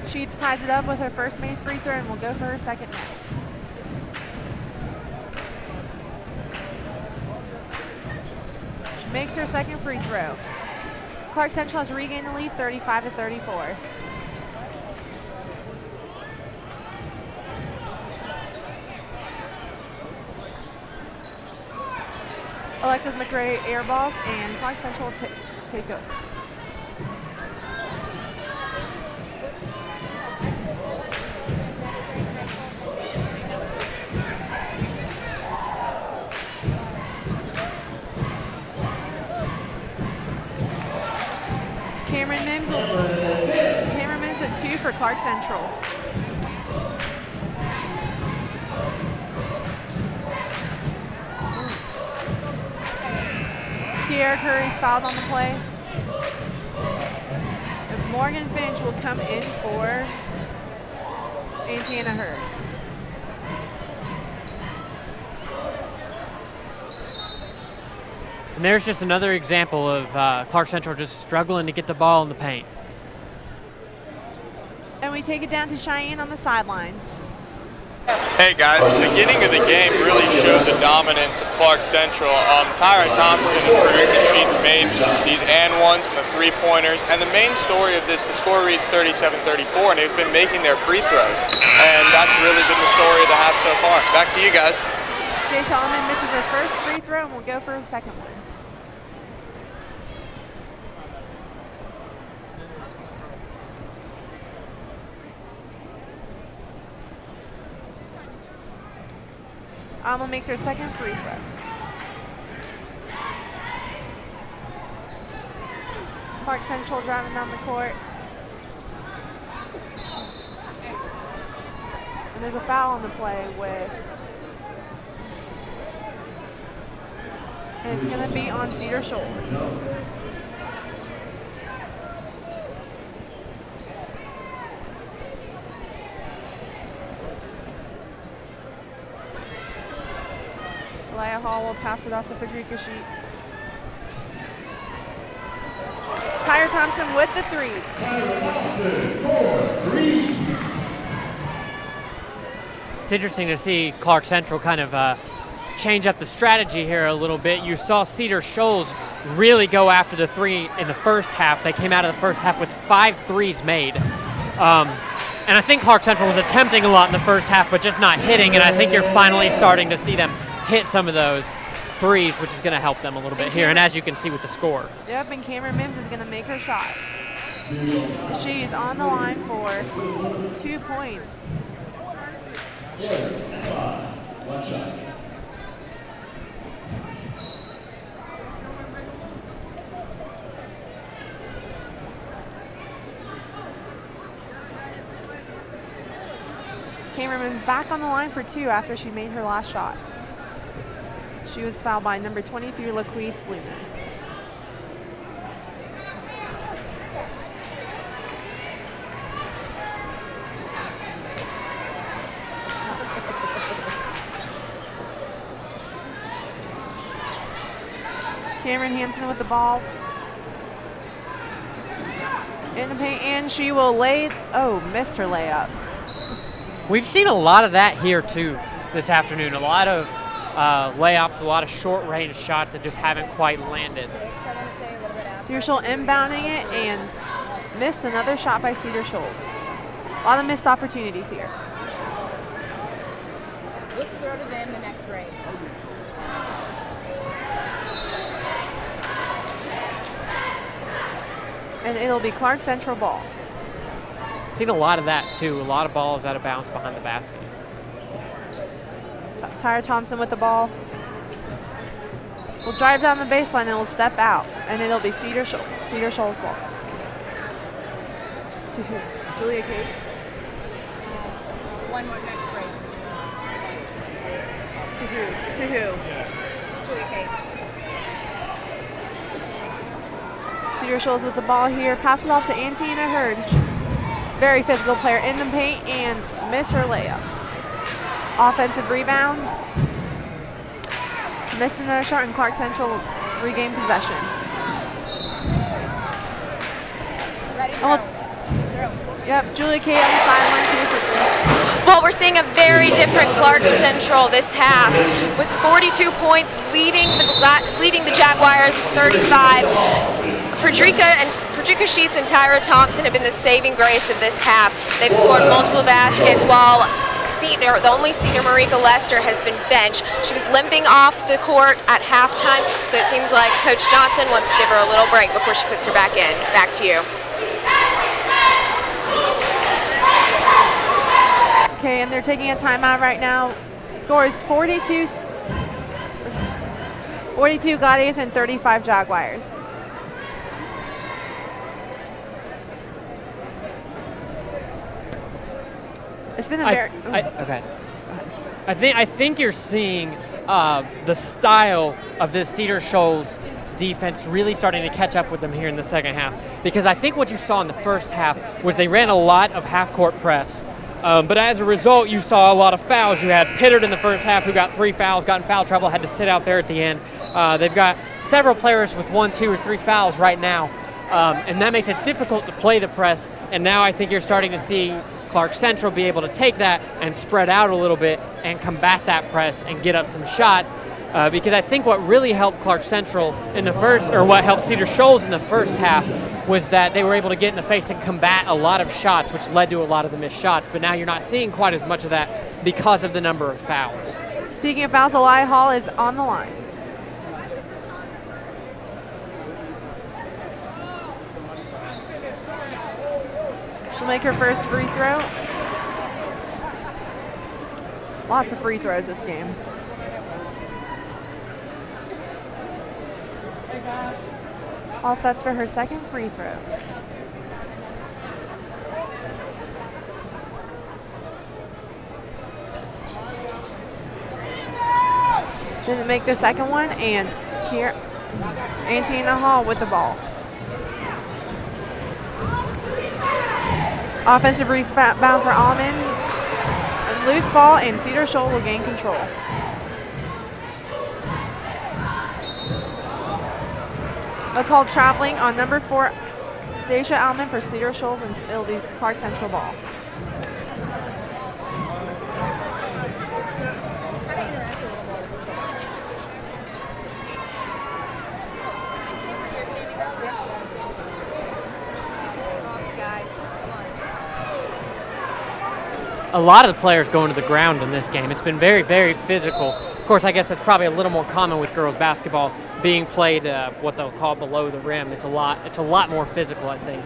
Sheets ties it up with her first made free throw and will go for her second now. She makes her second free throw. Clarke Central has regained the lead 35-34. Alexis McRae airballs and Clarke Central take over. Cameron Mims with 2 for Clarke Central. Kiara Curry's fouled on the play. And Morgan Finch will come in for Antiana Hurd. And there's just another example of Clarke Central just struggling to get the ball in the paint. And we take it down to Cheyenne on the sideline. Hey guys, the beginning of the game really showed the dominance of Clarke Central. Tyra Thompson and Frederica Sheets made these and ones and the 3-pointers. And the main story of this, the score reads 37-34, and they've been making their free throws. And that's really been the story of the half so far. Back to you guys. Jay Shulman misses her first free throw and will go for her second one. Alma makes her second free throw. Clarke Central driving down the court. And there's a foul on the play with, and it's going to be on Cedar Shoals. Leia Hall will pass it off to Frederica Sheets. Tyra Thompson with the 3. Tyra Thompson for 3. It's interesting to see Clarke Central kind of change up the strategy here a little bit. You saw Cedar Shoals really go after the 3 in the first half. They came out of the first half with 5 threes made. And I think Clarke Central was attempting a lot in the first half, but just not hitting. And I think you're finally starting to see them hit some of those threes, which is going to help them a little bit here. And as you can see with the score. Yep, and Cameron Mims is going to make her shot. She's on the line for 2 points. One shot. Cameron Mims back on the line for 2 after she made her last shot. She was fouled by number 23, LaQueen Sluman. Cameron Hansen with the ball. In the paint, and she will lay, missed her layup. We've seen a lot of that here too this afternoon. A lot of layups, a lot of short-range shots that just haven't quite landed. Cedar Shoals inbounding it and missed another shot by Cedar Shoals. A lot of missed opportunities here. Let's throw to them the next break. And it'll be Clarke Central ball. Seen a lot of that too. A lot of balls out of bounds behind the basket. Tyra Thompson with the ball. We'll drive down the baseline and we'll step out. And it'll be Cedar Shoals ball. To who? Julia Kate. one more next break. To who? Julia Kate. Cedar Shoals with the ball here. Pass it off to Antina Hurd. Very physical player in the paint and miss her layup. Offensive rebound. Missed another shot and Clarke Central regained possession. Yep, Julia Kate on the sidelines here for three. Well, we're seeing a very different Clarke Central this half, with 42 points leading the Jaguars with 35. Frederica Sheets and Tyra Thompson have been the saving grace of this half. They've scored multiple baskets while the only senior Marika Lester has been benched. She was limping off the court at halftime, so it seems like Coach Johnson wants to give her a little break before she puts her back in. Back to you. Okay, and they're taking a timeout right now. Score is 42 Gladiators and 35 Jaguars. It's been a very okay. I think you're seeing the style of this Cedar Shoals defense really starting to catch up with them here in the second half, because I think what you saw in the first half was they ran a lot of half-court press. But as a result, you saw a lot of fouls. You had Pittard in the first half who got 3 fouls, got in foul trouble, had to sit out there at the end. They've got several players with 1, 2, or 3 fouls right now, and that makes it difficult to play the press. And now I think you're starting to see Clarke Central be able to take that and spread out a little bit and combat that press and get up some shots. Because I think what really helped Clarke Central in the first, or what helped Cedar Shoals in the first half, was that they were able to get in the face and combat a lot of shots, which led to a lot of the missed shots. But now you're not seeing quite as much of that because of the number of fouls. Speaking of fouls, Elia Hall is on the line. She'll make her first free throw. Lots of free throws this game. All sets for her second free throw. Didn't make the second one, and here, Antina Hall with the ball. Offensive rebound for Allman. And loose ball, and Cedar Shoals will gain control. A call traveling on number 4, Daisha Allman for Cedar Shoals, and it'll be Clarke Central ball. A lot of the players going to the ground in this game. It's been very, very physical. Of course, I guess that's probably a little more common with girls basketball being played what they'll call below the rim. It's a lot more physical, I think,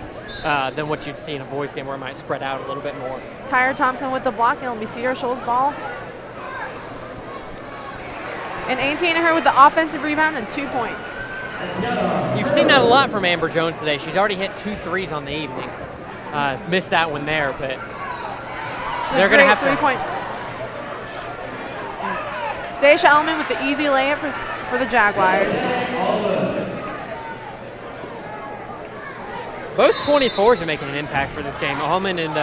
than what you'd see in a boys game where it might spread out a little bit more. Tyra Thompson with the block, and it'll be Cedar Shoals ball. And Antina Hurd with the offensive rebound and 2 points. You've seen that a lot from Amber Jones today. She's already hit 2 threes on the evening. Missed that one there, but they're going to have 3-point. Daisha Allman with the easy layup for the Jaguars. Both 24s are making an impact for this game. Allman and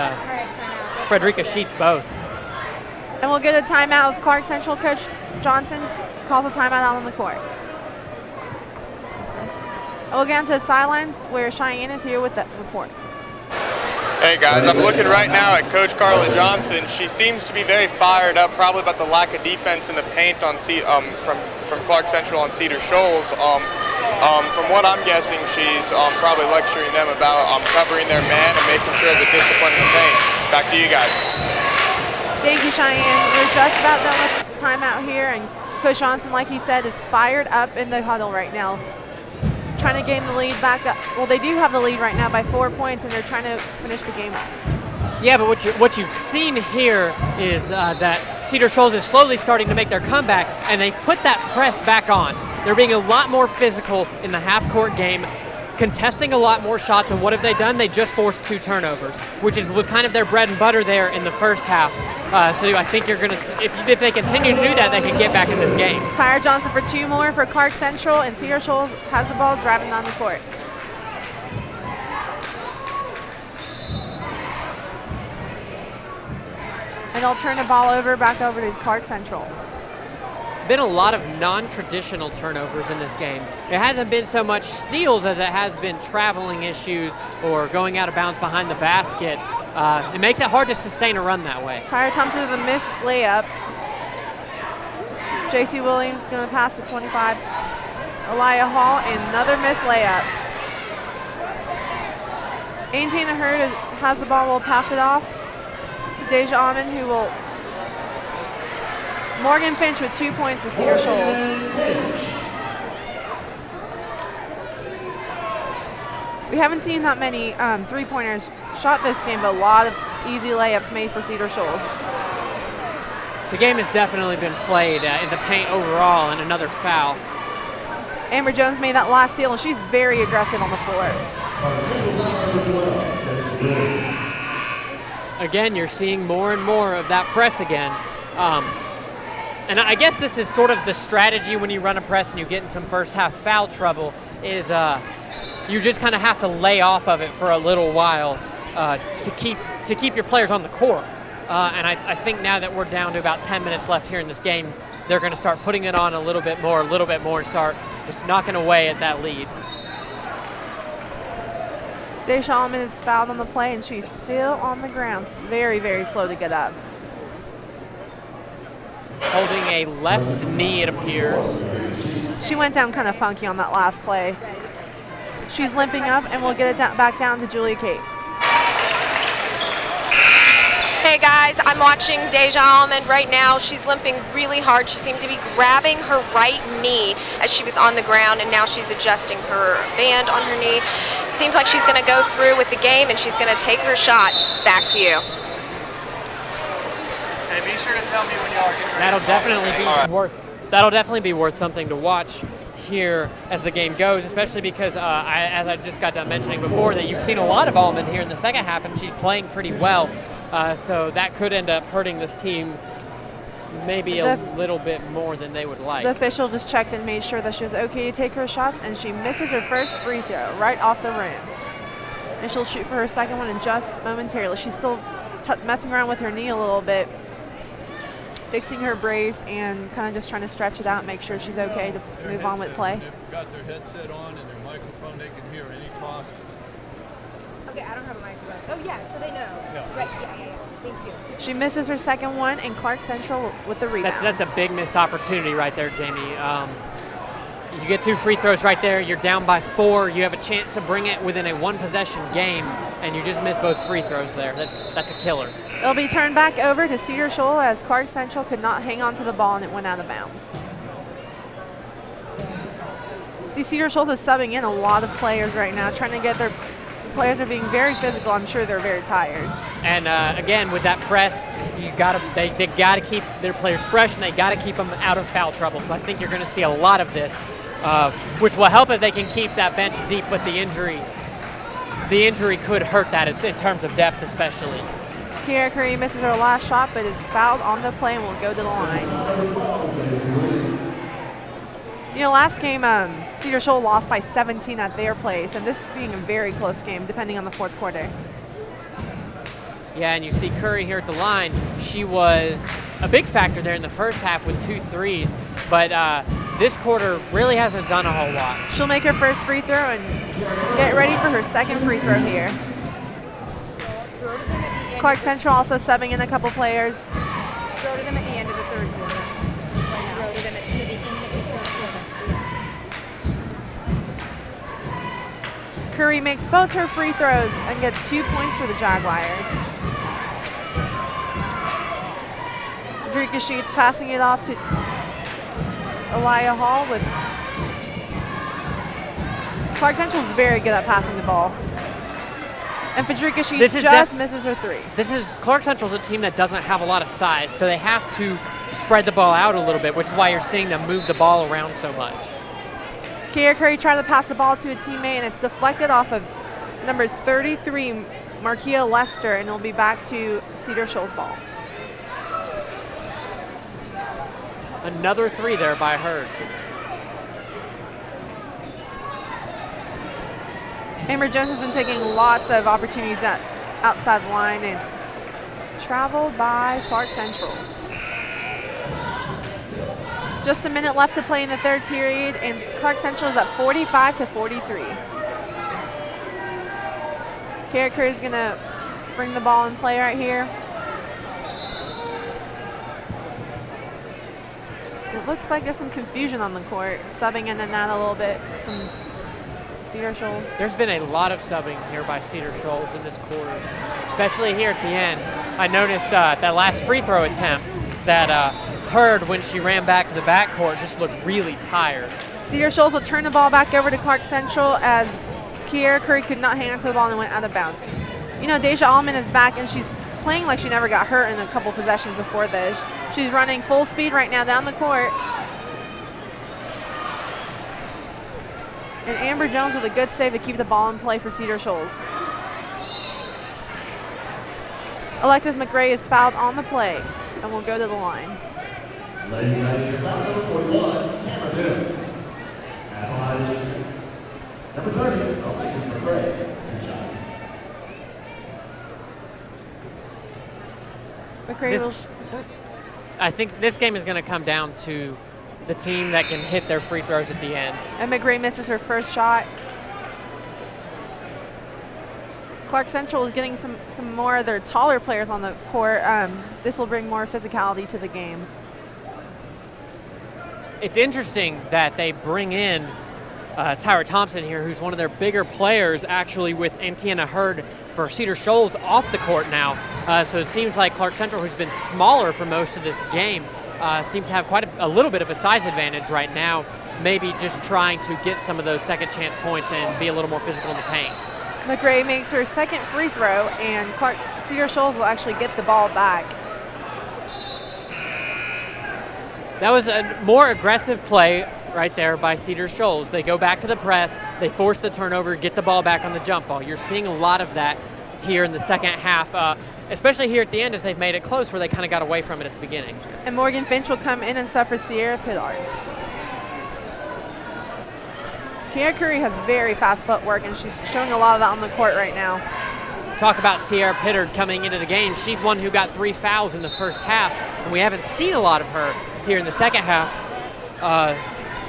Frederica Sheets both. And we'll get a timeout as Clarke Central coach Johnson calls a timeout out on the court. And we'll get onto the sidelines where Cheyenne is here with the report. Hey guys, I'm looking right now at Coach Carla Johnson. She seems to be very fired up, probably about the lack of defense in the paint on from Clarke Central on Cedar Shoals. From what I'm guessing, she's probably lecturing them about covering their man and making sure of the discipline in the paint. Back to you guys. Thank you, Cheyenne. We're just about done with timeout here, and Coach Johnson, like he said, is fired up in the huddle right now, trying to gain the lead back up. Well, they do have the lead right now by 4 points, and they're trying to finish the game off. Yeah, but what you've seen here is that Cedar Shoals is slowly starting to make their comeback, and they've put that press back on. They're being a lot more physical in the half-court game. contesting a lot more shots, and what have they done? They just forced 2 turnovers, which was kind of their bread and butter there in the first half. So I think you're going to, if they continue to do that, they can get back in this game. Tyra Johnson for 2 more for Clarke Central, and Cedar Shoals has the ball driving down the court. And they'll turn the ball back over to Clarke Central. Been a lot of non-traditional turnovers in this game. It hasn't been so much steals as it has been traveling issues or going out of bounds behind the basket. It makes it hard to sustain a run that way. Tyra Thompson with a missed layup. JC Williams going to pass to 25. Elia Hall, another missed layup. Antina Hurd has the ball, will pass it off to Deja Almond, who will. Morgan Finch with 2 points for Cedar Shoals. We haven't seen that many 3-pointers shot this game, but a lot of easy layups made for Cedar Shoals. The game has definitely been played in the paint overall, and another foul. Amber Jones made that last steal, and she's very aggressive on the floor. Again, you're seeing more and more of that press again. And I guess this is sort of the strategy when you run a press and you get in some first half foul trouble is you just kind of have to lay off of it for a little while to keep your players on the court. And I think now that we're down to about 10 minutes left here in this game, they're going to start putting it on a little bit more, and start just knocking away at that lead. Deja Almond is fouled on the play, and she's still on the ground. Very, very slow to get up. Holding a left knee, it appears. She went down kind of funky on that last play. She's limping up, and we'll get it back down to Julia Kate. Hey guys, I'm watching Deja Almond right now. She's limping really hard. She seemed to be grabbing her right knee as she was on the ground, and now she's adjusting her band on her knee. It seems like she's going to go through with the game, and she's going to take her shots. Back to you. Hey, be sure to tell me when y'all are getting ready. That'll definitely be worth something to watch here as the game goes, especially because as I just got done mentioning before, that you've seen a lot of Almond here in the second half, and she's playing pretty well. So that could end up hurting this team maybe a little bit more than they would like. The official just checked and made sure that she was okay to take her shots, and she misses her first free throw right off the rim. And she'll shoot for her second one in just momentarily. She's still messing around with her knee a little bit, fixing her brace and kind of just trying to stretch it out and make sure she's okay to move on with play. They've got their headset on and their microphone. They can hear any caution. Okay, I don't have a microphone. Oh yeah, so they know. Yeah. Right, yeah. Thank you. She misses her second one, and Clarke Central with the rebound. That's a big missed opportunity right there, Jamie. You get 2 free throws right there. You're down by 4. You have a chance to bring it within a 1-possession game, and you just missed both free throws there. That's a killer. It'll be turned back over to Cedar Shoals as Clarke Central could not hang on to the ball and it went out of bounds. See, Cedar Shoals is subbing in a lot of players right now, trying to get their players are being very physical. I'm sure they're very tired. And again, with that press, they got to keep their players fresh, and they got to keep them out of foul trouble. So I think you're going to see a lot of this, which will help if they can keep that bench deep. But the injury could hurt that in terms of depth, especially. Kiera Curry misses her last shot, but is fouled on the play and will go to the line. You know, last game, Cedar Shoals lost by 17 at their place, and this being a very close game, depending on the fourth quarter. Yeah, and you see Curry here at the line. She was a big factor there in the first half with 2 threes, but this quarter really hasn't done a whole lot. She'll make her first free throw and get ready for her second free throw here. Clarke Central also subbing in a couple players. Throw to them at the end of the third quarter. Throw to them at the end of the third quarter. Curry makes both her free throws and gets 2 points for the Jaguars. Drika Sheets passing it off to Elia Hall with Clarke Central is very good at passing the ball. And Federica Sheets just misses her 3. Clarke Central's a team that doesn't have a lot of size, so they have to spread the ball out a little bit, which is why you're seeing them move the ball around so much. Kiera Curry tried to pass the ball to a teammate, and it's deflected off of number 33, Markia Lester, and it'll be back to Cedar Shoals ball. Another 3 there by Hurd. Amber Jones has been taking lots of opportunities at outside the line and traveled by Clarke Central. Just a minute left to play in the third period, and Clarke Central is up 45-43. Kiera Curry is going to bring the ball and play right here. It looks like there's some confusion on the court, subbing in and out a little bit from Cedar Shoals. There's been a lot of subbing here by Cedar Shoals in this quarter, especially here at the end. I noticed that last free throw attempt that Hurd, when she ran back to the backcourt, just looked really tired. Cedar Shoals will turn the ball back over to Clarke Central as Kiera Curry could not hang on to the ball and went out of bounds. You know, Deja Allman is back, and she's playing like she never got hurt in a couple possessions before this. She's running full speed right now down the court. And Amber Jones with a good save to keep the ball in play for Cedar Shoals. Alexis McRae is fouled on the play and will go to the line. Lady Gladiator foul number 41, Amber Jones. At line, number 30, Alexis McRae. Good shot. McRae will. I think this game is going to come down to the team that can hit their free throws at the end. And McRae misses her first shot. Clarke Central is getting some more of their taller players on the court. This will bring more physicality to the game. It's interesting that they bring in Tyra Thompson here, who's one of their bigger players, actually with Antiana Hurd for Cedar Shoals off the court now. So it seems like Clarke Central, who's been smaller for most of this game, seems to have quite a little bit of a size advantage right now, maybe just trying to get some of those second chance points and be a little more physical in the paint. McRae makes her second free throw, and Cedar Shoals will actually get the ball back. That was a more aggressive play right there by Cedar Shoals. They go back to the press, they force the turnover, get the ball back on the jump ball. You're seeing a lot of that here in the second half, especially here at the end as they've made it close where they kind of got away from it at the beginning. And Morgan Finch will come in and sub for Sierra Pittard. Kiera Curry has very fast footwork, and she's showing a lot of that on the court right now. Talk about Sierra Pittard coming into the game. She's one who got 3 fouls in the first half, and we haven't seen a lot of her here in the second half.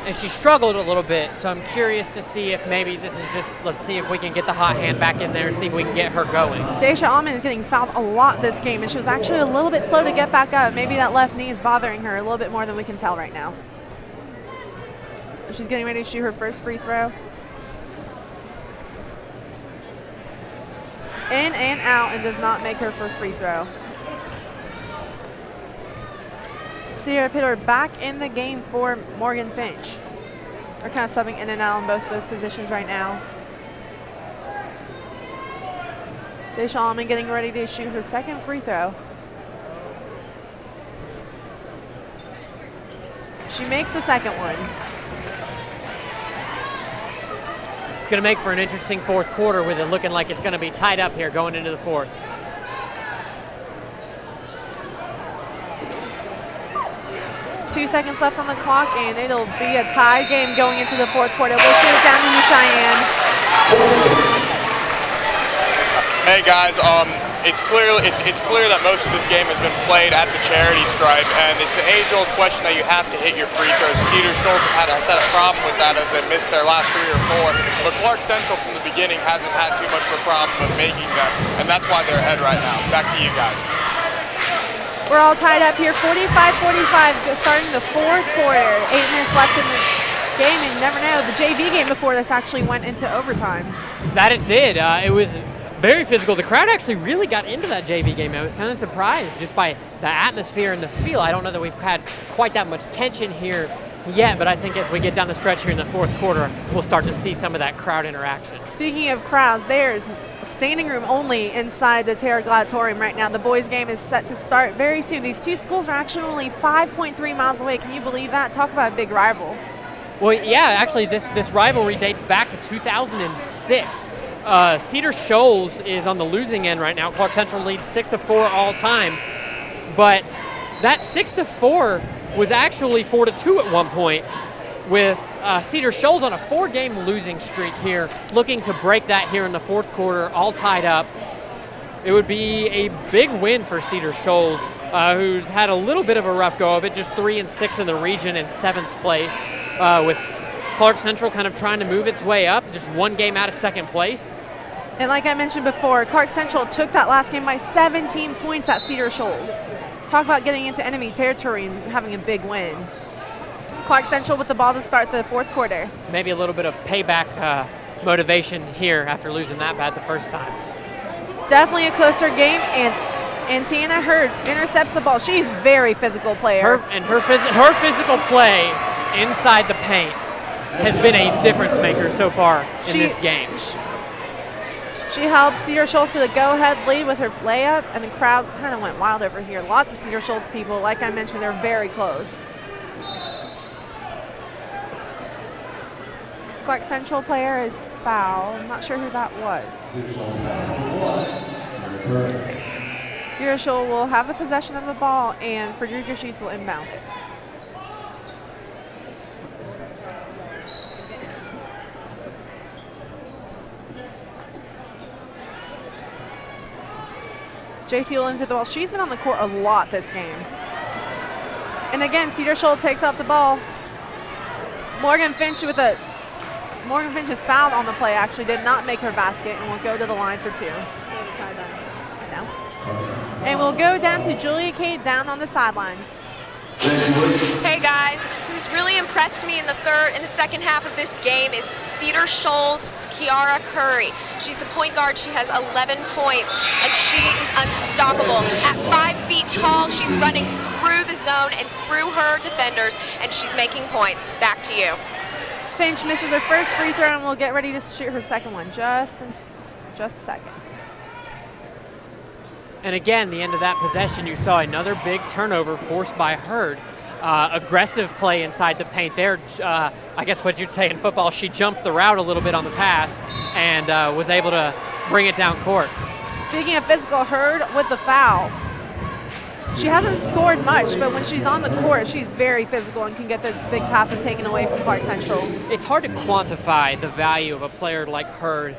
And she struggled a little bit, so I'm curious to see if maybe this is just, let's see if we can get the hot hand back in there and see if we can get her going. Deja Allman is getting fouled a lot this game, and she was actually a little bit slow to get back up. Maybe that left knee is bothering her a little bit more than we can tell right now. She's getting ready to shoot her first free throw. In and out, and does not make her first free throw. Sierra Pittard back in the game for Morgan Finch. They're kind of subbing in and out on both of those positions right now. Deja Allman getting ready to shoot her second free throw. She makes the second one. It's going to make for an interesting fourth quarter with it looking like it's going to be tied up here going into the fourth. .2 seconds left on the clock, and it'll be a tie game going into the fourth quarter. We'll shoot it down to you, Cheyenne. Hey guys, it's clear that most of this game has been played at the charity stripe, and it's the age-old question that you have to hit your free throws. Cedar Shoals has had a problem with that as they missed their last 3 or 4, but Clarke Central from the beginning hasn't had too much of a problem of making them, and that's why they're ahead right now. Back to you guys. We're all tied up here, 45-45, starting the fourth quarter. 8 minutes left in the game, and you never know, the JV game before this actually went into overtime. That it did. It was very physical. The crowd actually really got into that JV game. I was kind of surprised just by the atmosphere and the feel. I don't know that we've had quite that much tension here yet, but I think as we get down the stretch here in the fourth quarter, we'll start to see some of that crowd interaction. Speaking of crowds, there's standing room only inside the Terra Gladiatorium right now. The boys game is set to start very soon. These two schools are actually only 5.3 miles away. Can you believe that? Talk about a big rival. Well, yeah, actually, this rivalry dates back to 2006. Cedar Shoals is on the losing end right now. Clarke Central leads 6-4 all time, but that 6-4 was actually 4-2 at one point, with Cedar Shoals on a 4-game losing streak here, looking to break that here in the fourth quarter, all tied up. It would be a big win for Cedar Shoals, who's had a little bit of a rough go of it, just 3-6 in the region in 7th place, with Clarke Central kind of trying to move its way up, just 1 game out of 2nd place. And like I mentioned before, Clarke Central took that last game by 17 points at Cedar Shoals. Talk about getting into enemy territory and having a big win. Clarke Central with the ball to start the fourth quarter. Maybe a little bit of payback motivation here after losing that bad the first time. Definitely a closer game, and Tiana Hurd intercepts the ball. She's a very physical player. Her physical play inside the paint has been a difference maker so far in this game. She helped Cedar Shoals to the go-ahead lead with her layup, and the crowd kind of went wild over here. Lots of Cedar Shoals people. Like I mentioned, they're very close. Clarke Central player is fouled. I'm not sure who that was. Cedar Shoals will have the possession of the ball, and Frederica Sheets will inbound it. JC Williams with the ball. She's been on the court a lot this game. And again, Cedar Shoals takes up the ball. Morgan Finch is fouled on the play, actually did not make her basket, and will go to the line for 2. No. And we'll go down to Julia Kate down on the sidelines. Hey guys, who's really impressed me in the second half of this game is Cedar Shoals' Kiara Curry. She's the point guard. She has 11 points, and she is unstoppable. At 5 feet tall, she's running through the zone and through her defenders, and she's making points. Back to you. Finch misses her first free throw, and will get ready to shoot her second one. Just a second. And again, the end of that possession, you saw another big turnover forced by Hurd. Aggressive play inside the paint there. I guess what you'd say in football, she jumped the route a little bit on the pass and was able to bring it down court. Speaking of physical, Hurd with the foul. She hasn't scored much, but when she's on the court, she's very physical and can get those big passes taken away from Clarke Central. It's hard to quantify the value of a player like Hurd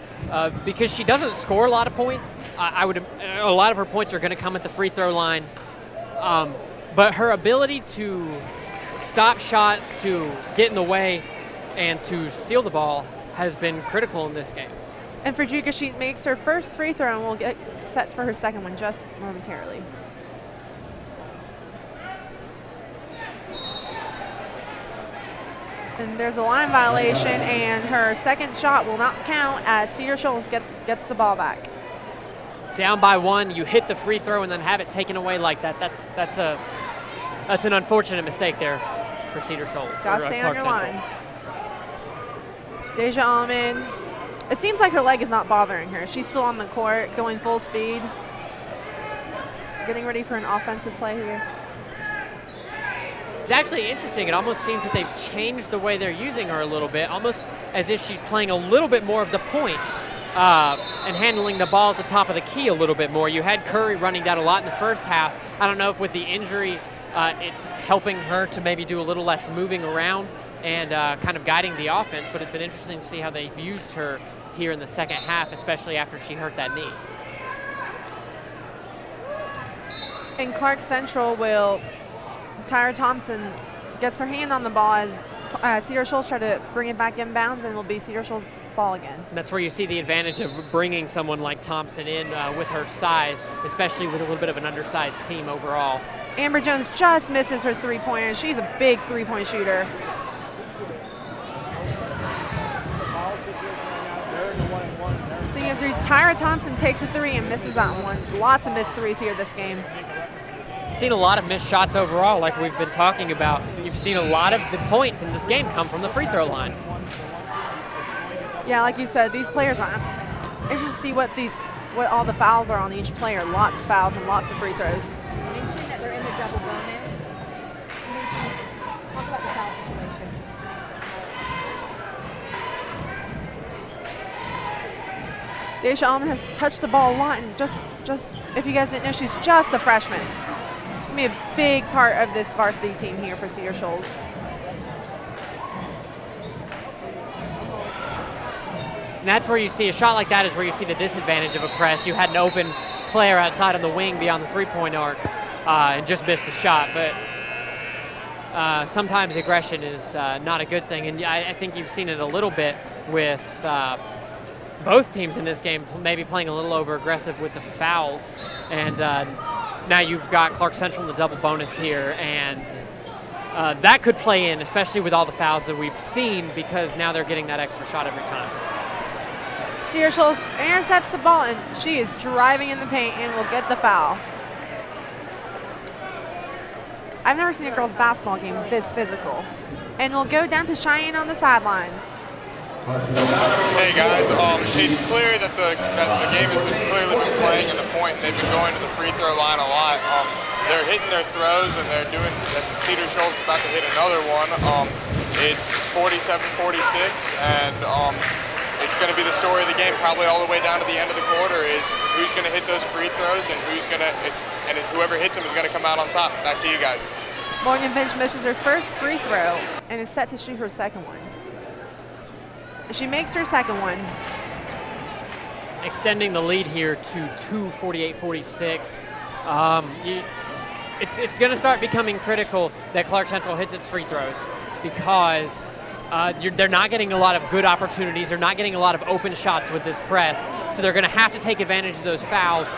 because she doesn't score a lot of points. A lot of her points are going to come at the free throw line, but her ability to stop shots, to get in the way, and to steal the ball has been critical in this game. And Frederica, she makes her first free throw and will get set for her second one just momentarily. And there's a line violation, and her second shot will not count as Cedar Shoals gets the ball back. Down by 1, you hit the free throw and then have it taken away like that. That's an unfortunate mistake there for Cedar Shoals. Gotta stay on your line. Deja Almond. It seems like her leg is not bothering her. She's still on the court, going full speed. Getting ready for an offensive play here. It's actually interesting. It almost seems that they've changed the way they're using her a little bit, almost as if she's playing a little bit more of the point and handling the ball at the top of the key a little bit more. You had Curry running down a lot in the first half. I don't know if with the injury it's helping her to maybe do a little less moving around and kind of guiding the offense, but it's been interesting to see how they've used her here in the second half, especially after she hurt that knee. And Clarke Central will, Tyra Thompson gets her hand on the ball as Cedar Shoals try to bring it back inbounds, and it will be Cedar Shoals' ball again. And that's where you see the advantage of bringing someone like Thompson in with her size, especially with a little bit of an undersized team overall. Amber Jones just misses her three-pointer. She's a big three-point shooter. Speaking of three, Tyra Thompson takes a 3 and misses that one. Lots of missed threes here this game. Seen a lot of missed shots overall, like we've been talking about. You've seen a lot of the points in this game come from the free throw line. Yeah, like you said, these players are interested to see what all the fouls are on each player. Lots of fouls and lots of free throws. Mention that they're in the double bonus. Talk about the foul situation. Daisha Allman has touched the ball a lot, and just if you guys didn't know, she's just a freshman. She's going to be a big part of this varsity team here for Cedar Shoals. And that's where you see a shot like that is where you see the disadvantage of a press. You had an open player outside on the wing beyond the three-point arc and just missed a shot. But sometimes aggression is not a good thing. And I think you've seen it a little bit with both teams in this game, maybe playing a little over-aggressive with the fouls. And now you've got Clarke Central in the double bonus here. And that could play in, especially with all the fouls that we've seen, because now they're getting that extra shot every time. Cedar Shoals intercepts the ball, and she is driving in the paint and will get the foul. I've never seen a girls' basketball game this physical. And we'll go down to Cheyenne on the sidelines. Hey guys, it's clear that the game has clearly been playing in the point, and they've been going to the free throw line a lot. They're hitting their throws, and they're doing. Cedar Shoals is about to hit another one. It's 47-46, and it's going to be the story of the game, probably all the way down to the end of the quarter, is who's going to hit those free throws and whoever hits them is going to come out on top. Back to you guys. Morgan Finch misses her first free throw and is set to shoot her second one. She makes her second one. Extending the lead here to 48-46. It's going to start becoming critical that Clarke Central hits its free throws, because they're not getting a lot of good opportunities. They're not getting a lot of open shots with this press. So they're going to have to take advantage of those fouls,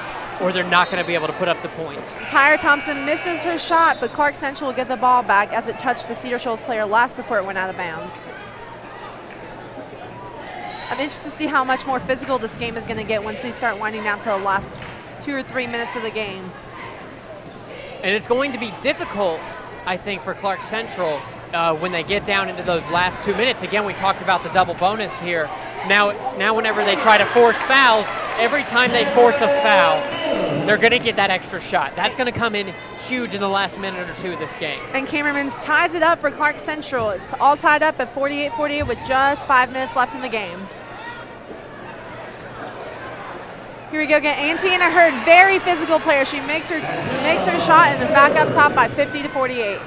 or they're not going to be able to put up the points. Tyra Thompson misses her shot, but Clarke Central will get the ball back as it touched the Cedar Shoals player last before it went out of bounds. I'm interested to see how much more physical this game is going to get once we start winding down to the last 2 or 3 minutes of the game. And it's going to be difficult, I think, for Clarke Central when they get down into those last 2 minutes. Again, we talked about the double bonus here. Now whenever they try to force fouls, every time they force a foul, they're going to get that extra shot. That's going to come in huge in the last minute or two of this game. And Cameron ties it up for Clarke Central. It's all tied up at 48-48 with just 5 minutes left in the game. Here we go again. Antiana Hurd, very physical player. She makes her shot and then back up top by 50-48.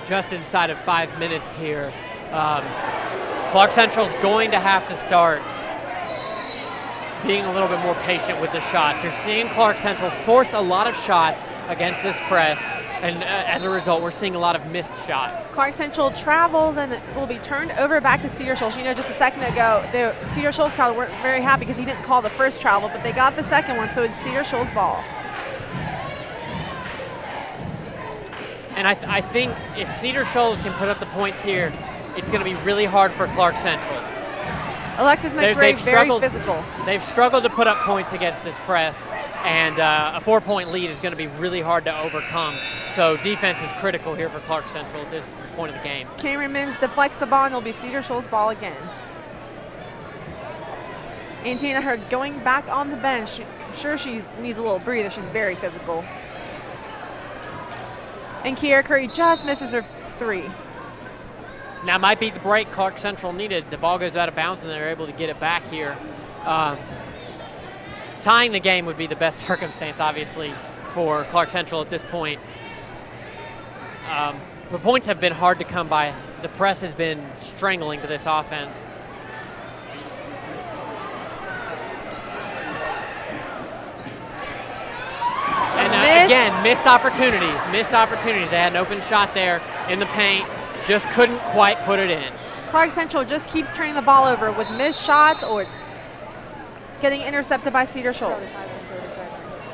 Just inside of 5 minutes here. Clarke Central's going to have to start being a little bit more patient with the shots. You're seeing Clarke Central force a lot of shots against this press, and as a result, we're seeing a lot of missed shots. Clarke Central travels and will be turned over back to Cedar Shoals. You know, just a second ago, the Cedar Shoals crowd weren't very happy because he didn't call the first travel, but they got the second one, so it's Cedar Shoals ball. And I think if Cedar Shoals can put up the points here, it's going to be really hard for Clarke Central. Alexis McRae, very physical. They've struggled to put up points against this press, and a 4-point lead is going to be really hard to overcome. So defense is critical here for Clarke Central at this point of the game. Cameron Mims deflects the ball, and it'll be Cedar Shoals ball again. Antiana Hurd going back on the bench. I'm sure she needs a little breather. She's very physical. And Kiera Curry just misses her three. Now might be the break Clarke Central needed. The ball goes out of bounds and they're able to get it back here. Tying the game would be the best circumstance, obviously, for Clarke Central at this point. The points have been hard to come by. The press has been strangling to this offense. And again, missed opportunities. They had an open shot there in the paint. Just couldn't quite put it in. Clarke Central just keeps turning the ball over with missed shots or getting intercepted by Cedar Shoals.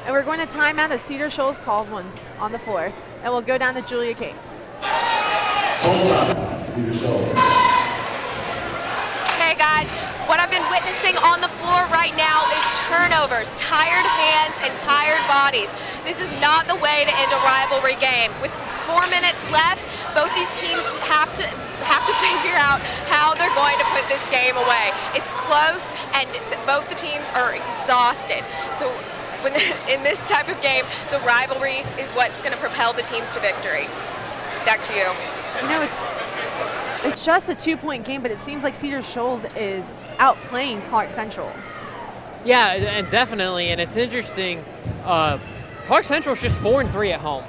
And we're going to timeout as Cedar Shoals calls one on the floor. And we'll go down to Julia Kate. Hey guys, what I've been witnessing on the floor right now is turnovers, tired hands and tired bodies. This is not the way to end a rivalry game. With 4 minutes left, both these teams have to figure out how they're going to put this game away. It's close, and both the teams are exhausted. So in this type of game, the rivalry is what's going to propel the teams to victory. Back to you. You know, It's just a 2-point game, but it seems like Cedar Shoals is outplaying Clarke Central. Yeah, and definitely, and it's interesting. Clarke Central is just 4-3 at home,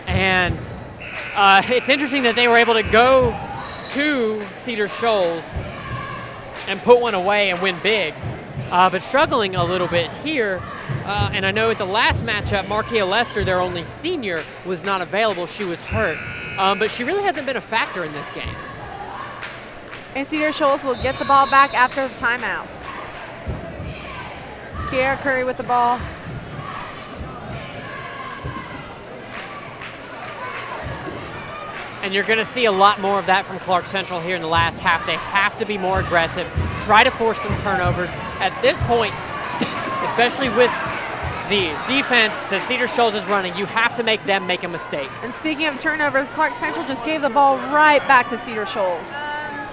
and it's interesting that they were able to go to Cedar Shoals and put one away and win big, but struggling a little bit here. And I know at the last matchup, Markia Lester, their only senior, was not available. She was hurt, but she really hasn't been a factor in this game. And Cedar Shoals will get the ball back after the timeout. Kiara Curry with the ball. And you're going to see a lot more of that from Clarke Central here in the last half. They have to be more aggressive, try to force some turnovers. At this point, especially with the defense that Cedar Shoals is running, you have to make them make a mistake. And speaking of turnovers, Clarke Central just gave the ball right back to Cedar Shoals.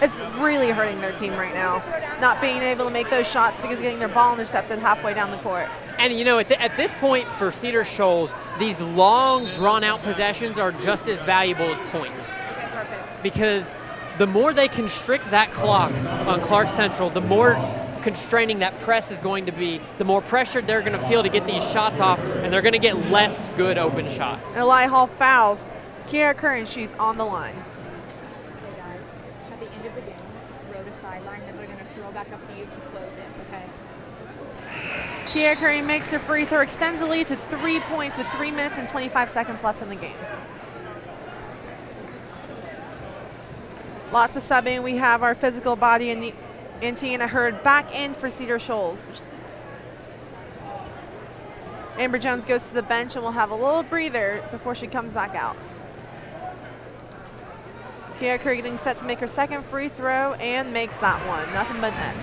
It's really hurting their team right now, not being able to make those shots because of getting their ball intercepted halfway down the court. And you know, at this point for Cedar Shoals, these long, drawn-out possessions are just as valuable as points. Okay, perfect. Because the more they constrict that clock on Clarke Central, the more constraining that press is going to be, the more pressured they're going to feel to get these shots off, and they're going to get less good open shots. And Eli Hall fouls Kiara Curry, and she's on the line. Okay, guys, at the end of the game, throw to sideline, then they're going to throw back up to you to close it, okay? Kiara Curry makes her free throw, extends the lead to 3 points with 3 minutes and 25 seconds left in the game. Lots of subbing. We have our physical body and Tiana Hurd back in for Cedar Shoals. Amber Jones goes to the bench and we'll have a little breather before she comes back out. Kiara Curry getting set to make her second free throw and makes that one. Nothing but net.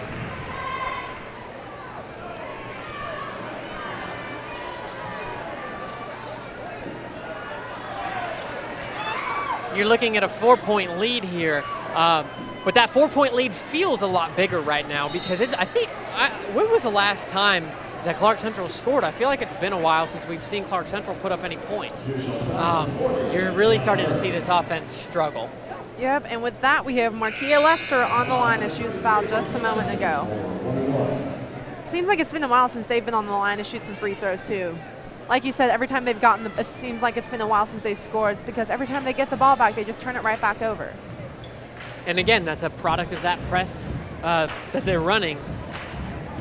You're looking at a 4-point lead here. But that 4-point lead feels a lot bigger right now because when was the last time that Clarke Central scored? I feel like it's been a while since we've seen Clarke Central put up any points. You're really starting to see this offense struggle. Yep, and with that we have Markia Lester on the line as she was fouled just a moment ago. Seems like it's been a while since they've been on the line to shoot some free throws too. Like you said, every time they've gotten it seems like it's been a while since they scored. It's because every time they get the ball back, they just turn it right back over. And again, that's a product of that press that they're running,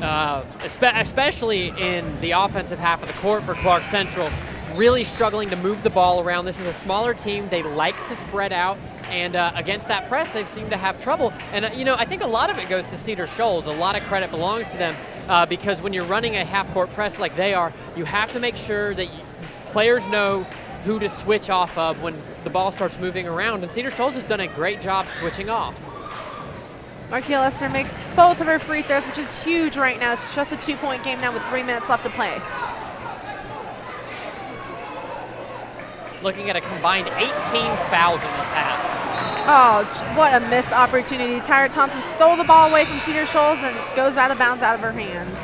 especially in the offensive half of the court for Clarke Central, really struggling to move the ball around. This is a smaller team. They like to spread out, and against that press, they've seemed to have trouble. And, you know, I think a lot of it goes to Cedar Shoals. A lot of credit belongs to them because when you're running a half-court press like they are, you have to make sure that players know who to switch off of when the ball starts moving around, and Cedar Shoals has done a great job switching off. Markia Lester makes both of her free throws, which is huge right now. It's just a 2-point game now with 3 minutes left to play. Looking at a combined 18 fouls in this half. Oh, what a missed opportunity. Tyra Thompson stole the ball away from Cedar Shoals and goes out of bounds out of her hands.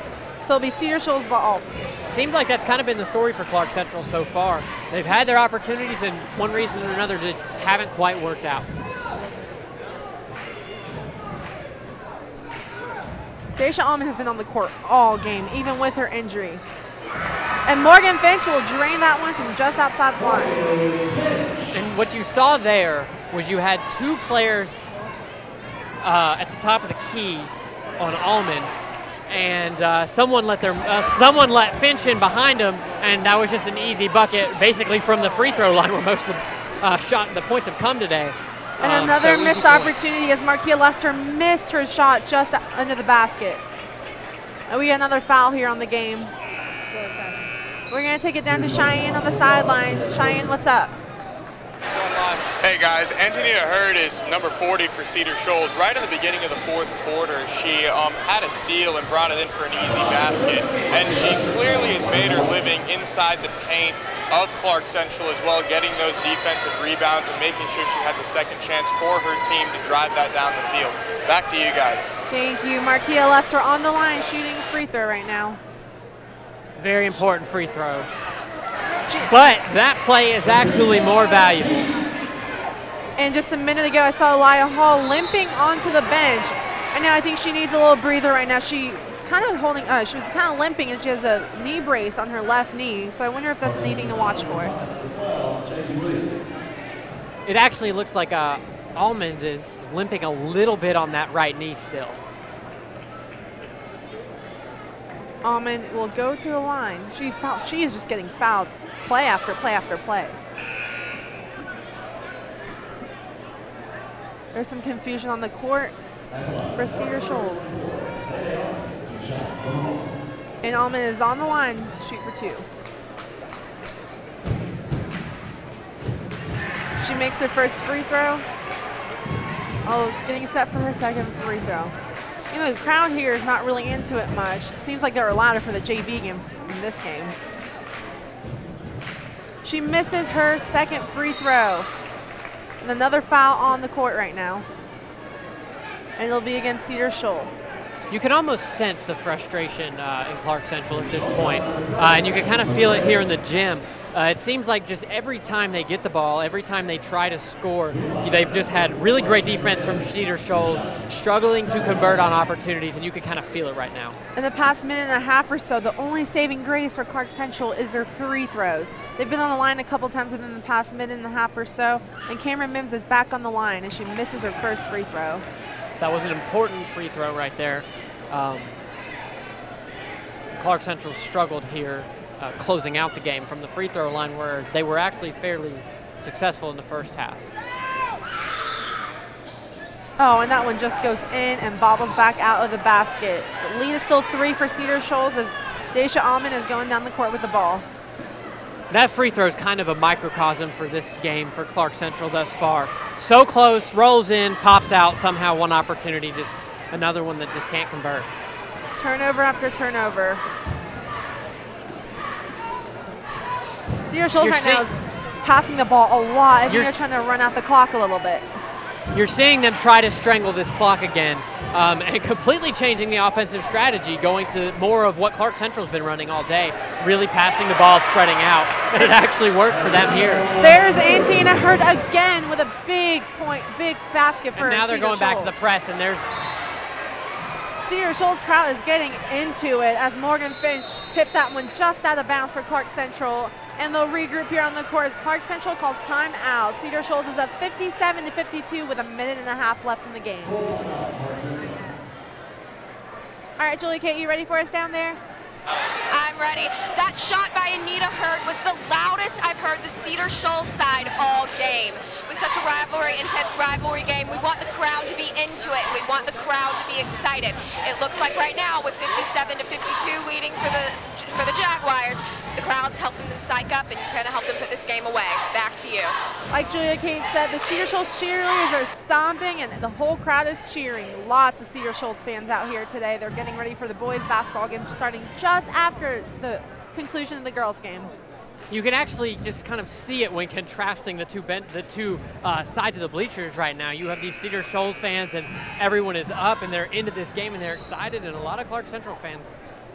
So it'll be Cedar Shoals ball. Seems like that's kind of been the story for Clarke Central so far. They've had their opportunities, and one reason or another, they just haven't quite worked out. Daisha Allman has been on the court all game, even with her injury. And Morgan Finch will drain that one from just outside the line. And what you saw there was you had two players at the top of the key on Allman, and someone let Finch in behind him, and that was just an easy bucket, basically from the free throw line where most of the points have come today. And another missed opportunity as Markia Lester missed her shot just under the basket. And we got another foul here on the game. We're going to take it down to Cheyenne on the sideline. Cheyenne, what's up? Hey guys, Antonia Hurd is number 40 for Cedar Shoals. Right in the beginning of the fourth quarter, she had a steal and brought it in for an easy basket. And she clearly has made her living inside the paint of Clarke Central as well, getting those defensive rebounds and making sure she has a second chance for her team to drive that down the field. Back to you guys. Thank you. Markia Lester on the line shooting a free throw right now. Very important free throw. But that play is actually more valuable. And just a minute ago, I saw Elia Hall limping onto the bench. And now I think she needs a little breather right now. She's kind of holding, she was kind of limping, and she has a knee brace on her left knee. So I wonder if that's anything to watch for. It actually looks like Almond is limping a little bit on that right knee still. Almond will go to the line. She's fouled. She is just getting fouled play after play after play. There's some confusion on the court for Cedar Shoals. And Almond is on the line, shoot for 2. She makes her first free throw. Oh, it's getting set for her second free throw. You know, the crowd here is not really into it much. It seems like they were louder for the JV game in this game. She misses her second free throw. And another foul on the court right now. And it'll be against Cedar Shoals. You can almost sense the frustration in Clarke Central at this point. And you can kind of feel it here in the gym. It seems like just every time they get the ball, every time they try to score, they've just had really great defense from Cedar Shoals, struggling to convert on opportunities, and you can kind of feel it right now. In the past minute and a half or so, the only saving grace for Clarke Central is their free throws. They've been on the line a couple times within the past minute and a half or so, and Cameron Mims is back on the line, and she misses her first free throw. That was an important free throw right there. Clarke Central struggled here closing out the game from the free throw line, where they were actually fairly successful in the first half. Oh, and that one just goes in and bobbles back out of the basket. The lead is still 3 for Cedar Shoals as Daisha Almond is going down the court with the ball. That free throw is kind of a microcosm for this game for Clarke Central thus far. So close, rolls in, pops out, somehow one opportunity, just another one that just can't convert. Turnover after turnover. Cedar Shoals right now is passing the ball a lot. I think they're trying to run out the clock a little bit. You're seeing them try to strangle this clock again and completely changing the offensive strategy, going to more of what Clarke Central's been running all day, really passing the ball, spreading out. It actually worked for them here. There's Antina Hurd again with a big basket for And now they're Cedar going back to Shoals. the press, and there's Cedar Shoals crowd is getting into it as Morgan Finch tipped that one just out of bounds for Clarke Central. And they'll regroup here on the court as Clarke Central calls time out. Cedar Shoals is up 57-52 with a minute and a half left in the game. All right, Julie Kate, you ready for us down there? I'm ready. That shot by Anita Hurd was the loudest I've heard the Cedar Shoals side all game. With such a intense rivalry game, we want the crowd to be into it. We want the crowd to be excited. It looks like right now, with 57-52 leading for the Jaguars, the crowd's helping them psych up and kind of help them put this game away. Back to you. Like Julia Kate said, the Cedar Shoals cheerleaders are stomping and the whole crowd is cheering. Lots of Cedar Shoals fans out here today. They're getting ready for the boys basketball game starting just after the conclusion of the girls game. You can actually just kind of see it when contrasting the two sides of the bleachers right now. You have these Cedar Shoals fans, and everyone is up and they're into this game and they're excited, and a lot of Clarke Central fans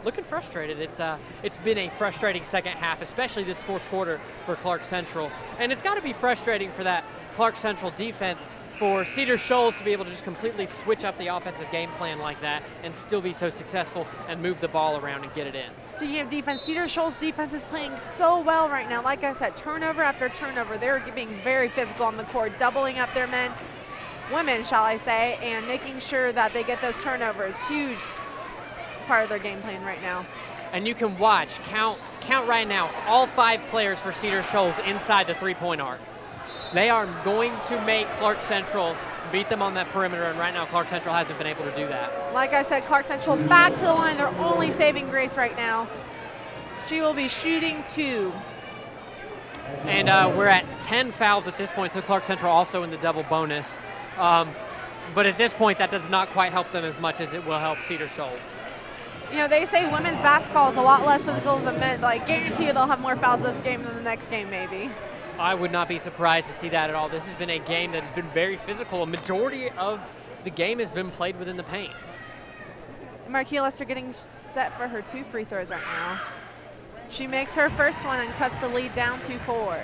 looking frustrated. It's been a frustrating second half, especially this fourth quarter for Clarke Central, and it's got to be frustrating for that Clarke Central defense, for Cedar Shoals to be able to just completely switch up the offensive game plan like that and still be so successful and move the ball around and get it in. Speaking of defense, Cedar Shoals defense is playing so well right now. Like I said, turnover after turnover. They're being very physical on the court, doubling up their women, shall I say, and making sure that they get those turnovers. Huge part of their game plan right now. And you can count right now, all 5 players for Cedar Shoals inside the three-point arc. They are going to make Clarke Central beat them on that perimeter, and right now Clarke Central hasn't been able to do that. Like I said, Clarke Central back to the line. They're only saving grace right now. She will be shooting 2. And we're at 10 fouls at this point, so Clarke Central also in the double bonus. But at this point, that does not quite help them as much as it will help Cedar Shoals. You know, they say women's basketball is a lot less physical than men, but I guarantee you they'll have more fouls this game than the next game, maybe. I would not be surprised to see that at all. This has been a game that has been very physical. A majority of the game has been played within the paint. Marquia Lester getting set for her 2 free throws right now. She makes her first one and cuts the lead down to 4.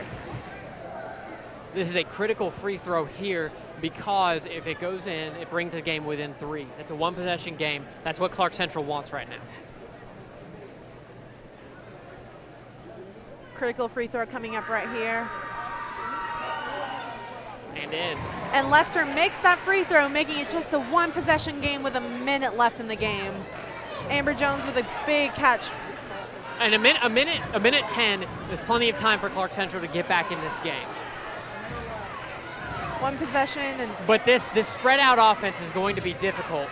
This is a critical free throw here because if it goes in, it brings the game within 3. It's a one-possession game. That's what Clarke Central wants right now. Critical free throw coming up right here. And in. And Leicester makes that free throw, making it just a one-possession game with a minute left in the game. Amber Jones with a big catch. And a minute 10 is plenty of time for Clarke Central to get back in this game. One possession. But this spread out offense is going to be difficult.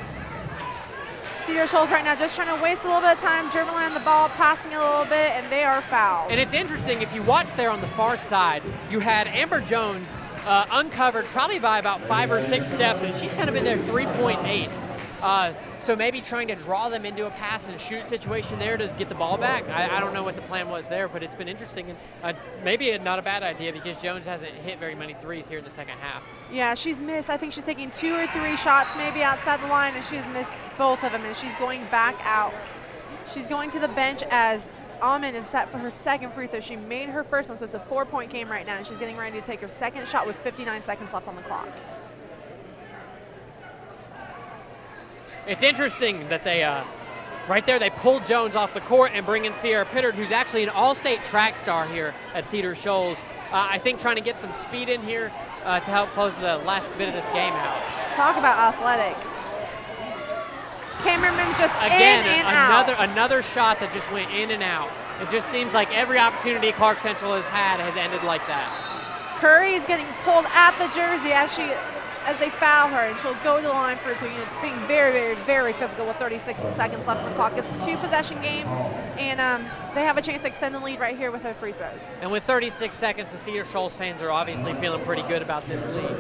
Cedar Shoals right now just trying to waste a little bit of time, dribbling on the ball, passing a little bit, and they are fouled. And it's interesting, if you watch there on the far side, you had Amber Jones uncovered probably by about 5 or 6 steps, and she's kind of been their three-point ace. So maybe trying to draw them into a pass and shoot situation there to get the ball back. I don't know what the plan was there, but it's been interesting. And maybe not a bad idea because Jones hasn't hit very many threes here in the second half. Yeah, she's missed. I think she's taking 2 or 3 shots maybe outside the line, and she's missed both of them, and she's going back out. She's going to the bench as Almond is set for her second free throw. She made her first one, so it's a 4-point game right now, and she's getting ready to take her second shot with 59 seconds left on the clock. It's interesting that they, right there, they pulled Jones off the court and bring in Sierra Pittard, who's actually an all-state track star here at Cedar Shoals. I think trying to get some speed in here to help close the last bit of this game out. Talk about athletic. Cameraman's just Again, in and out. Another shot that just went in and out. It just seems like every opportunity Clarke Central has had has ended like that. Curry is getting pulled at the jersey as they foul her, and she'll go to the line for two. Being very, very, very physical with 36 seconds left on the clock. It's a 2-possession game, and they have a chance to extend the lead right here with her free throws. And with 36 seconds, the Cedar Shoals fans are obviously feeling pretty good about this lead.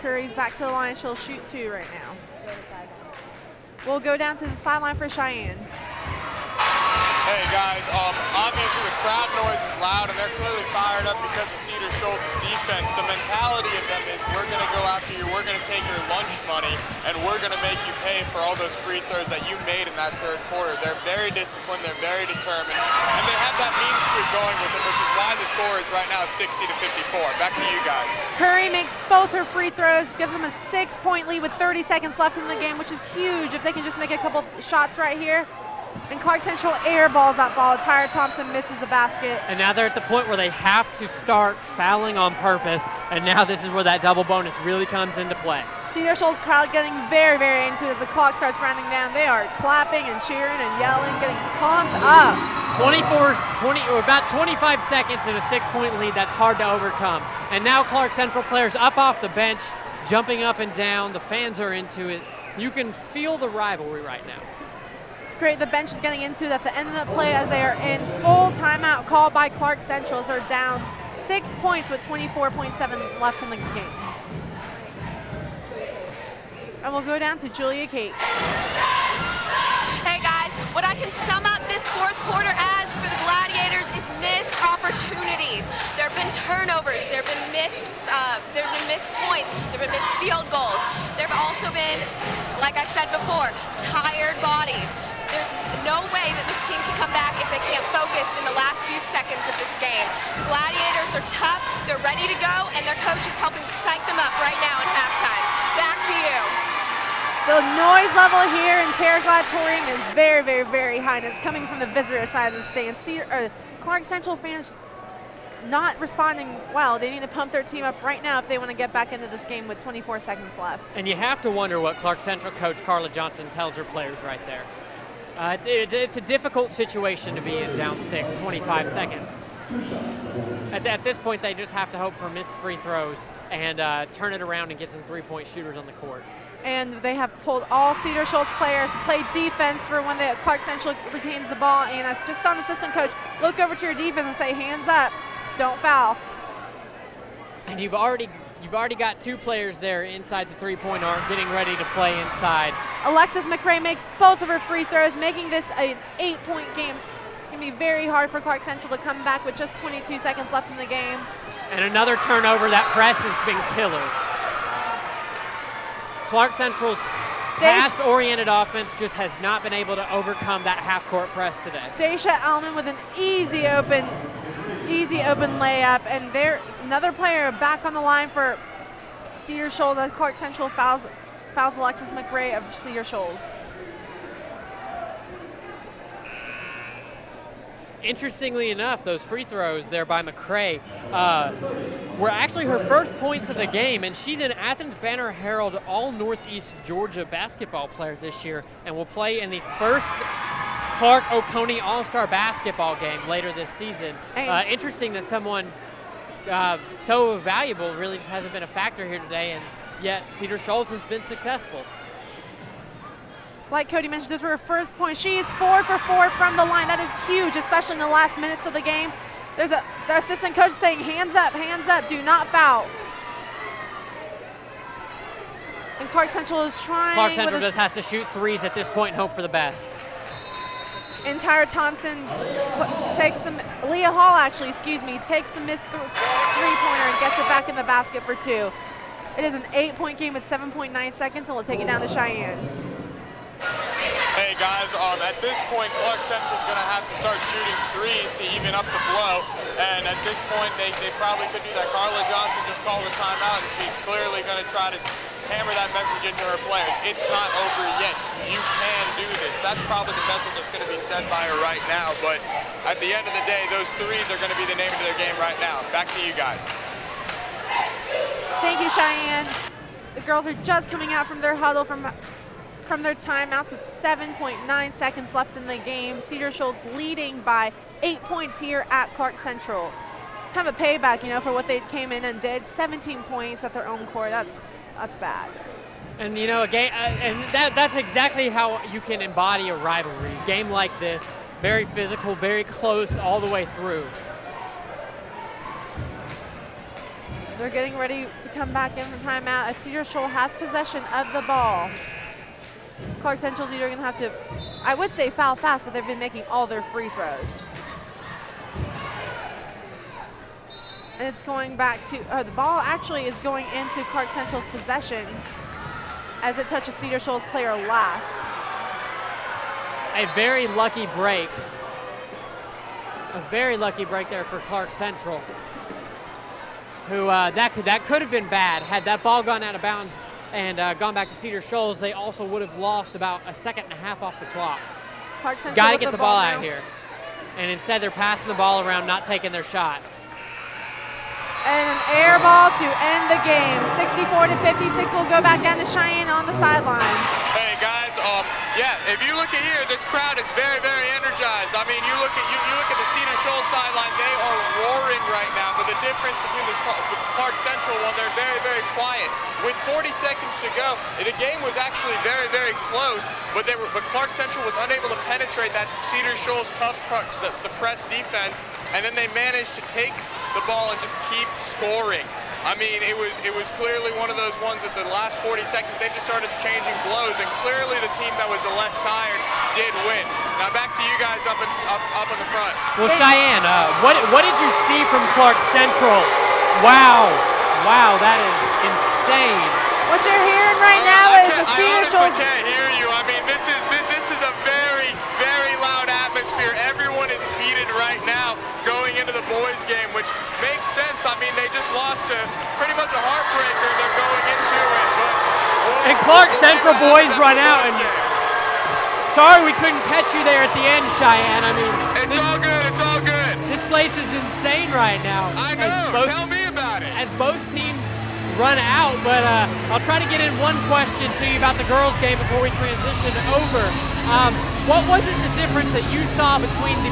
Curry's back to the line. She'll shoot 2 right now. We'll go down to the sideline for Cheyenne. Hey guys, obviously the crowd noise is loud and they're clearly fired up because of Cedar Shoals' defense. The mentality of them is we're going to go after you, we're going to take your lunch money, and we're going to make you pay for all those free throws that you made in that third quarter. They're very disciplined, they're very determined, and they have that mean streak going with them, which is why the score is right now 60-54. Back to you guys. Curry makes both her free throws, gives them a 6-point lead with 30 seconds left in the game, which is huge if they can just make a couple shots right here. And Clarke Central airballs that ball. Tyra Thompson misses the basket. And now they're at the point where they have to start fouling on purpose, and now this is where that double bonus really comes into play. Cedar Shoals crowd getting very, very into it as the clock starts running down. They are clapping and cheering and yelling, getting pumped up. About 25 seconds and a 6-point lead. That's hard to overcome. And now Clarke Central players up off the bench, jumping up and down. The fans are into it. You can feel the rivalry right now. It's great. The bench is getting into it at the end of the play as they are in full timeout called by Clarke Central as they're down 6 points with 24.7 left in the game. And we'll go down to Julia Kate. Hey guys, what I can sum up this fourth quarter as for the Gladiators is missed opportunities. There have been turnovers, there have been missed points, there have been missed field goals. There have also been, like I said before, tired bodies. There's no way that this team can come back if they can't focus in the last few seconds of this game. The Gladiators are tough, they're ready to go, and their coach is helping psych them up right now in halftime. Back to you. The noise level here in Terra Gladiatorium is very, very, very high, and it's coming from the visitor side of the stand. Clarke Central fans just not responding well. They need to pump their team up right now if they want to get back into this game with 24 seconds left. And you have to wonder what Clarke Central coach Carla Johnson tells her players right there. It's a difficult situation to be in down 6, 25 seconds. At this point, they just have to hope for missed free throws and turn it around and get some three-point shooters on the court. And they have pulled all Cedar Shoals players to play defense for when Clarke Central retains the ball. And I just saw an assistant coach look over to your defense and say, hands up, don't foul. And you've already got 2 players there inside the three-point arc getting ready to play inside. Alexis McRae makes both of her free throws, making this an 8-point game. It's going to be very hard for Clarke Central to come back with just 22 seconds left in the game. And another turnover. That press has been killer. Clarke Central's pass-oriented offense just has not been able to overcome that half-court press today. Daisha Allman with an easy open Easy open layup, and there's another player back on the line for Cedar Shoals. Clarke Central fouls Alexis McRae of Cedar Shoals. Interestingly enough, those free throws there by McRae were actually her first points of the game, and she's an Athens Banner Herald All-Northeast Georgia basketball player this year and will play in the first Clarke Oconee All-Star basketball game later this season. Interesting that someone so valuable really just hasn't been a factor here today, and yet Cedar Shoals has been successful. Like Cody mentioned, those were her first points. She is 4 for 4 from the line. That is huge, especially in the last minutes of the game. There's the assistant coach saying, hands up, do not foul. And Clarke Central is trying. Clarke Central just has to shoot threes at this point and hope for the best. And Tyra Thompson takes some, Leah Hall actually, takes the missed three-pointer and gets it back in the basket for 2. It is an 8-point game with 7.9 seconds, and we'll take it down to Cheyenne. Hey guys, at this point, Clarke Central is going to have to start shooting threes to even up the blow. And at this point, they probably could do that. Carla Johnson just called a timeout, and she's clearly going to try to hammer that message into her players. It's not over yet. You can do this. That's probably the message that's going to be said by her right now. But at the end of the day, those threes are going to be the name of their game right now. Back to you guys. Thank you, Cheyenne. The girls are just coming out from their huddle from their timeouts with 7.9 seconds left in the game. Cedar Shoals leading by 8 points here at Clarke Central. Kind of a payback, for what they came in and did. 17 points at their own court. That's bad. And a game, and that's exactly how you can embody a rivalry. A game like this, very physical, very close all the way through. They're getting ready to come back in from timeout as Cedar Shoals has possession of the ball. Clarke Central's either going to have to, I would say foul fast, but they've been making all their free throws. And it's going back to, the ball actually is going into Clarke Central's possession as it touches Cedar Shoals player last. A very lucky break. A very lucky break there for Clarke Central, who that could have been bad. Had that ball gone out of bounds and gone back to Cedar Shoals, they also would have lost about a second and a half off the clock. Got to get the ball out here. And instead they're passing the ball around, not taking their shots. And an air ball to end the game. 64-56 will go back down to Cheyenne on the sideline. Hey guys, yeah, if you look at here, this crowd is very, very energized. I mean, you look at the Cedar Shoals sideline, they are roaring right now. But the difference between the Clarke Central one, they're very, very quiet. With 40 seconds to go, the game was actually very, very close. But Clarke Central was unable to penetrate that Cedar Shoals tough the press defense, and then they managed to take the ball and just keep scoring. I mean, it was clearly one of those ones that the last 40 seconds, they just started changing blows, and clearly the team that was the less tired did win. Now back to you guys up in the front. Well, Cheyenne, what did you see from Clarke Central? Wow, that is insane. What you're hearing right now is the Cedar Shoals. I honestly can't hear you. I mean, this is a very, very loud atmosphere. Everyone is heated right now going into the boys game, which makes sense. I mean, they just lost to pretty much a heartbreaker. They're going into it. And Clarke Central boys run out. And sorry we couldn't catch you there at the end, Cheyenne. I mean, it's all good. It's all good. This place is insane right now. I know. Tell me about it. As both teams run out, but I'll try to get in one question to you about the girls' game before we transition over. What was it the difference that you saw between the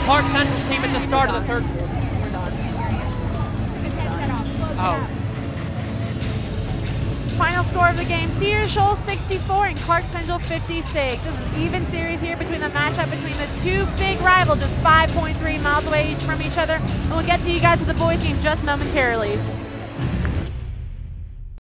Clarke Central team at the start of the third quarter? Oh. Final score of the game, Cedar Shoals 64 and Clarke Central 56. This is an even series here between the matchup between the two big rivals, just 5.3 miles away from each other. And we'll get to you guys with the boys game just momentarily.